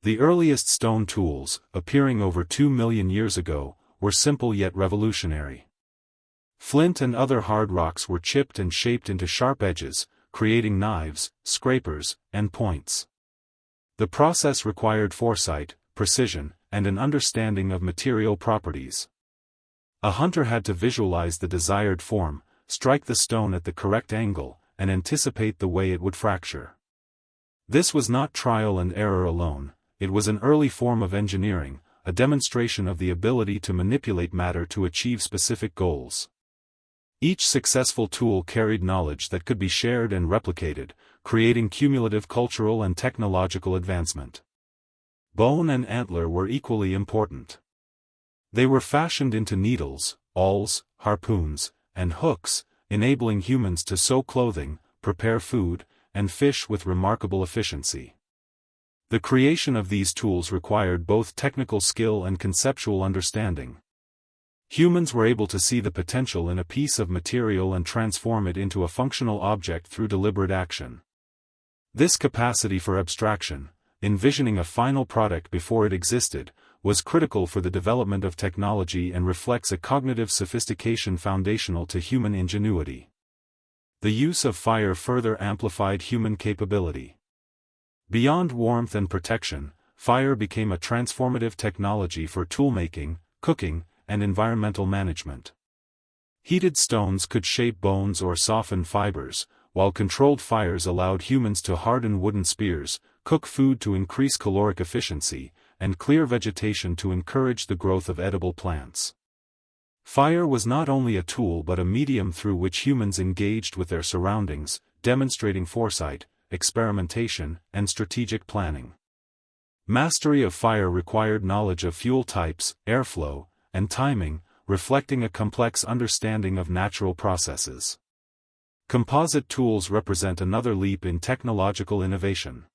A: The earliest stone tools, appearing over 2 million years ago, were simple yet revolutionary. Flint and other hard rocks were chipped and shaped into sharp edges, creating knives, scrapers, and points. The process required foresight, precision, and an understanding of material properties. A hunter had to visualize the desired form, strike the stone at the correct angle, and anticipate the way it would fracture. This was not trial and error alone, it was an early form of engineering, a demonstration of the ability to manipulate matter to achieve specific goals. Each successful tool carried knowledge that could be shared and replicated, creating cumulative cultural and technological advancement. Bone and antler were equally important. They were fashioned into needles, awls, harpoons, and hooks, enabling humans to sew clothing, prepare food, and fish with remarkable efficiency. The creation of these tools required both technical skill and conceptual understanding. Humans were able to see the potential in a piece of material and transform it into a functional object through deliberate action. This capacity for abstraction, envisioning a final product before it existed, was critical for the development of technology and reflects a cognitive sophistication foundational to human ingenuity. The use of fire further amplified human capability. Beyond warmth and protection, fire became a transformative technology for toolmaking, cooking, and environmental management. Heated stones could shape bones or soften fibers, while controlled fires allowed humans to harden wooden spears, cook food to increase caloric efficiency, and clear vegetation to encourage the growth of edible plants. Fire was not only a tool but a medium through which humans engaged with their surroundings, demonstrating foresight, experimentation, and strategic planning. Mastery of fire required knowledge of fuel types, airflow, and timing, reflecting a complex understanding of natural processes. Composite tools represent another leap in technological innovation.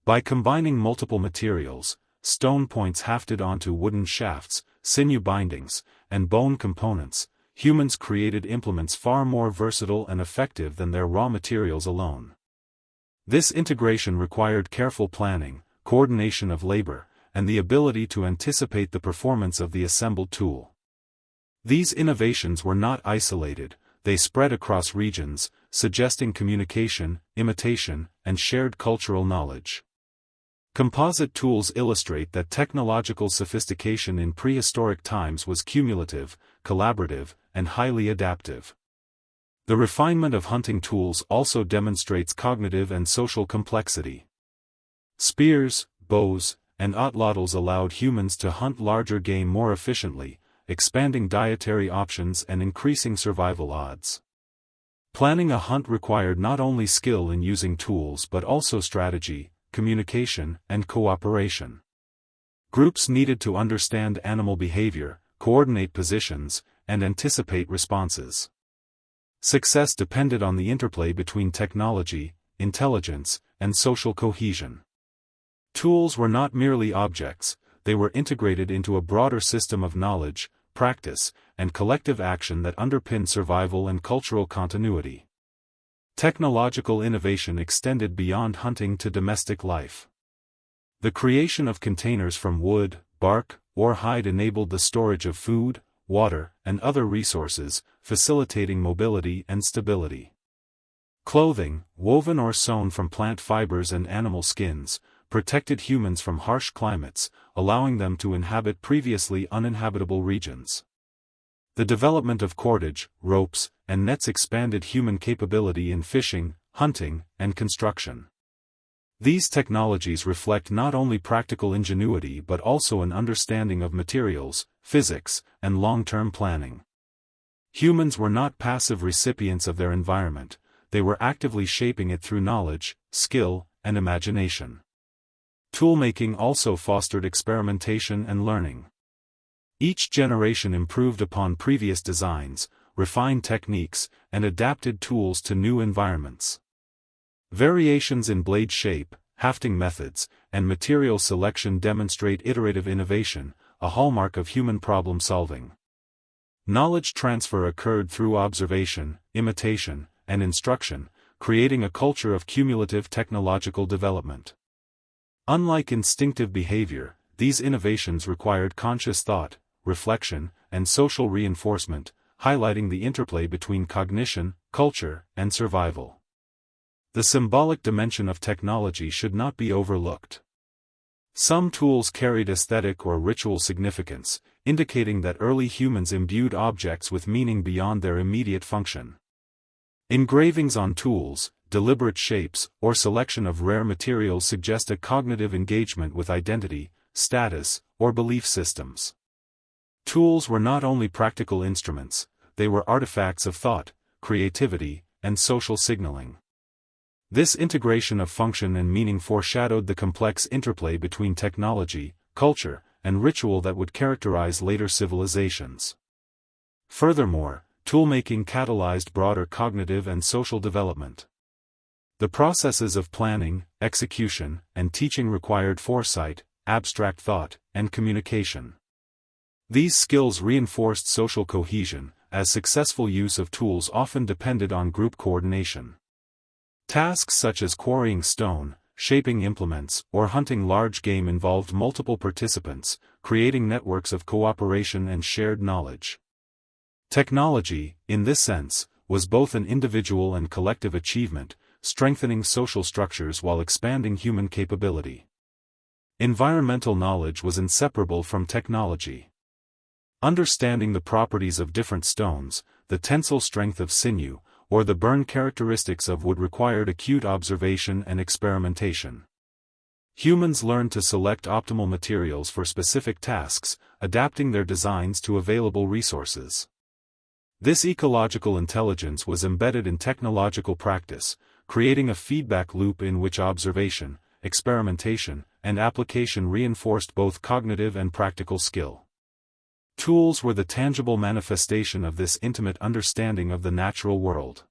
A: By combining multiple materials, stone points hafted onto wooden shafts, sinew bindings, and bone components, humans created implements far more versatile and effective than their raw materials alone. This integration required careful planning, coordination of labor, and the ability to anticipate the performance of the assembled tool. These innovations were not isolated, they spread across regions, suggesting communication, imitation, and shared cultural knowledge. Composite tools illustrate that technological sophistication in prehistoric times was cumulative, collaborative, and highly adaptive. The refinement of hunting tools also demonstrates cognitive and social complexity. Spears, bows, and atlatls allowed humans to hunt larger game more efficiently, expanding dietary options and increasing survival odds. Planning a hunt required not only skill in using tools but also strategy, communication, and cooperation. Groups needed to understand animal behavior, coordinate positions, and anticipate responses. Success depended on the interplay between technology, intelligence, and social cohesion. Tools were not merely objects, they were integrated into a broader system of knowledge, practice, and collective action that underpinned survival and cultural continuity. Technological innovation extended beyond hunting to domestic life. The creation of containers from wood, bark, or hide enabled the storage of food, water, and other resources, facilitating mobility and stability. Clothing, woven or sewn from plant fibers and animal skins, protected humans from harsh climates, allowing them to inhabit previously uninhabitable regions. The development of cordage, ropes, and nets expanded human capability in fishing, hunting, and construction. These technologies reflect not only practical ingenuity but also an understanding of materials, physics, and long-term planning. Humans were not passive recipients of their environment, they were actively shaping it through knowledge, skill, and imagination. Toolmaking also fostered experimentation and learning. Each generation improved upon previous designs, refined techniques, and adapted tools to new environments. Variations in blade shape, hafting methods, and material selection demonstrate iterative innovation, a hallmark of human problem-solving. Knowledge transfer occurred through observation, imitation, and instruction, creating a culture of cumulative technological development. Unlike instinctive behavior, these innovations required conscious thought, reflection, and social reinforcement, highlighting the interplay between cognition, culture, and survival. The symbolic dimension of technology should not be overlooked. Some tools carried aesthetic or ritual significance, indicating that early humans imbued objects with meaning beyond their immediate function. Engravings on tools, deliberate shapes, or selection of rare materials suggest a cognitive engagement with identity, status, or belief systems. Tools were not only practical instruments, they were artifacts of thought, creativity, and social signaling. This integration of function and meaning foreshadowed the complex interplay between technology, culture, and ritual that would characterize later civilizations. Furthermore, toolmaking catalyzed broader cognitive and social development. The processes of planning, execution, and teaching required foresight, abstract thought, and communication. These skills reinforced social cohesion, as successful use of tools often depended on group coordination. Tasks such as quarrying stone, shaping implements, or hunting large game involved multiple participants, creating networks of cooperation and shared knowledge. Technology, in this sense, was both an individual and collective achievement, strengthening social structures while expanding human capability. Environmental knowledge was inseparable from technology. Understanding the properties of different stones, the tensile strength of sinew, or the burn characteristics of wood required acute observation and experimentation. Humans learned to select optimal materials for specific tasks, adapting their designs to available resources. This ecological intelligence was embedded in technological practice, creating a feedback loop in which observation, experimentation, and application reinforced both cognitive and practical skill. Tools were the tangible manifestation of this intimate understanding of the natural world.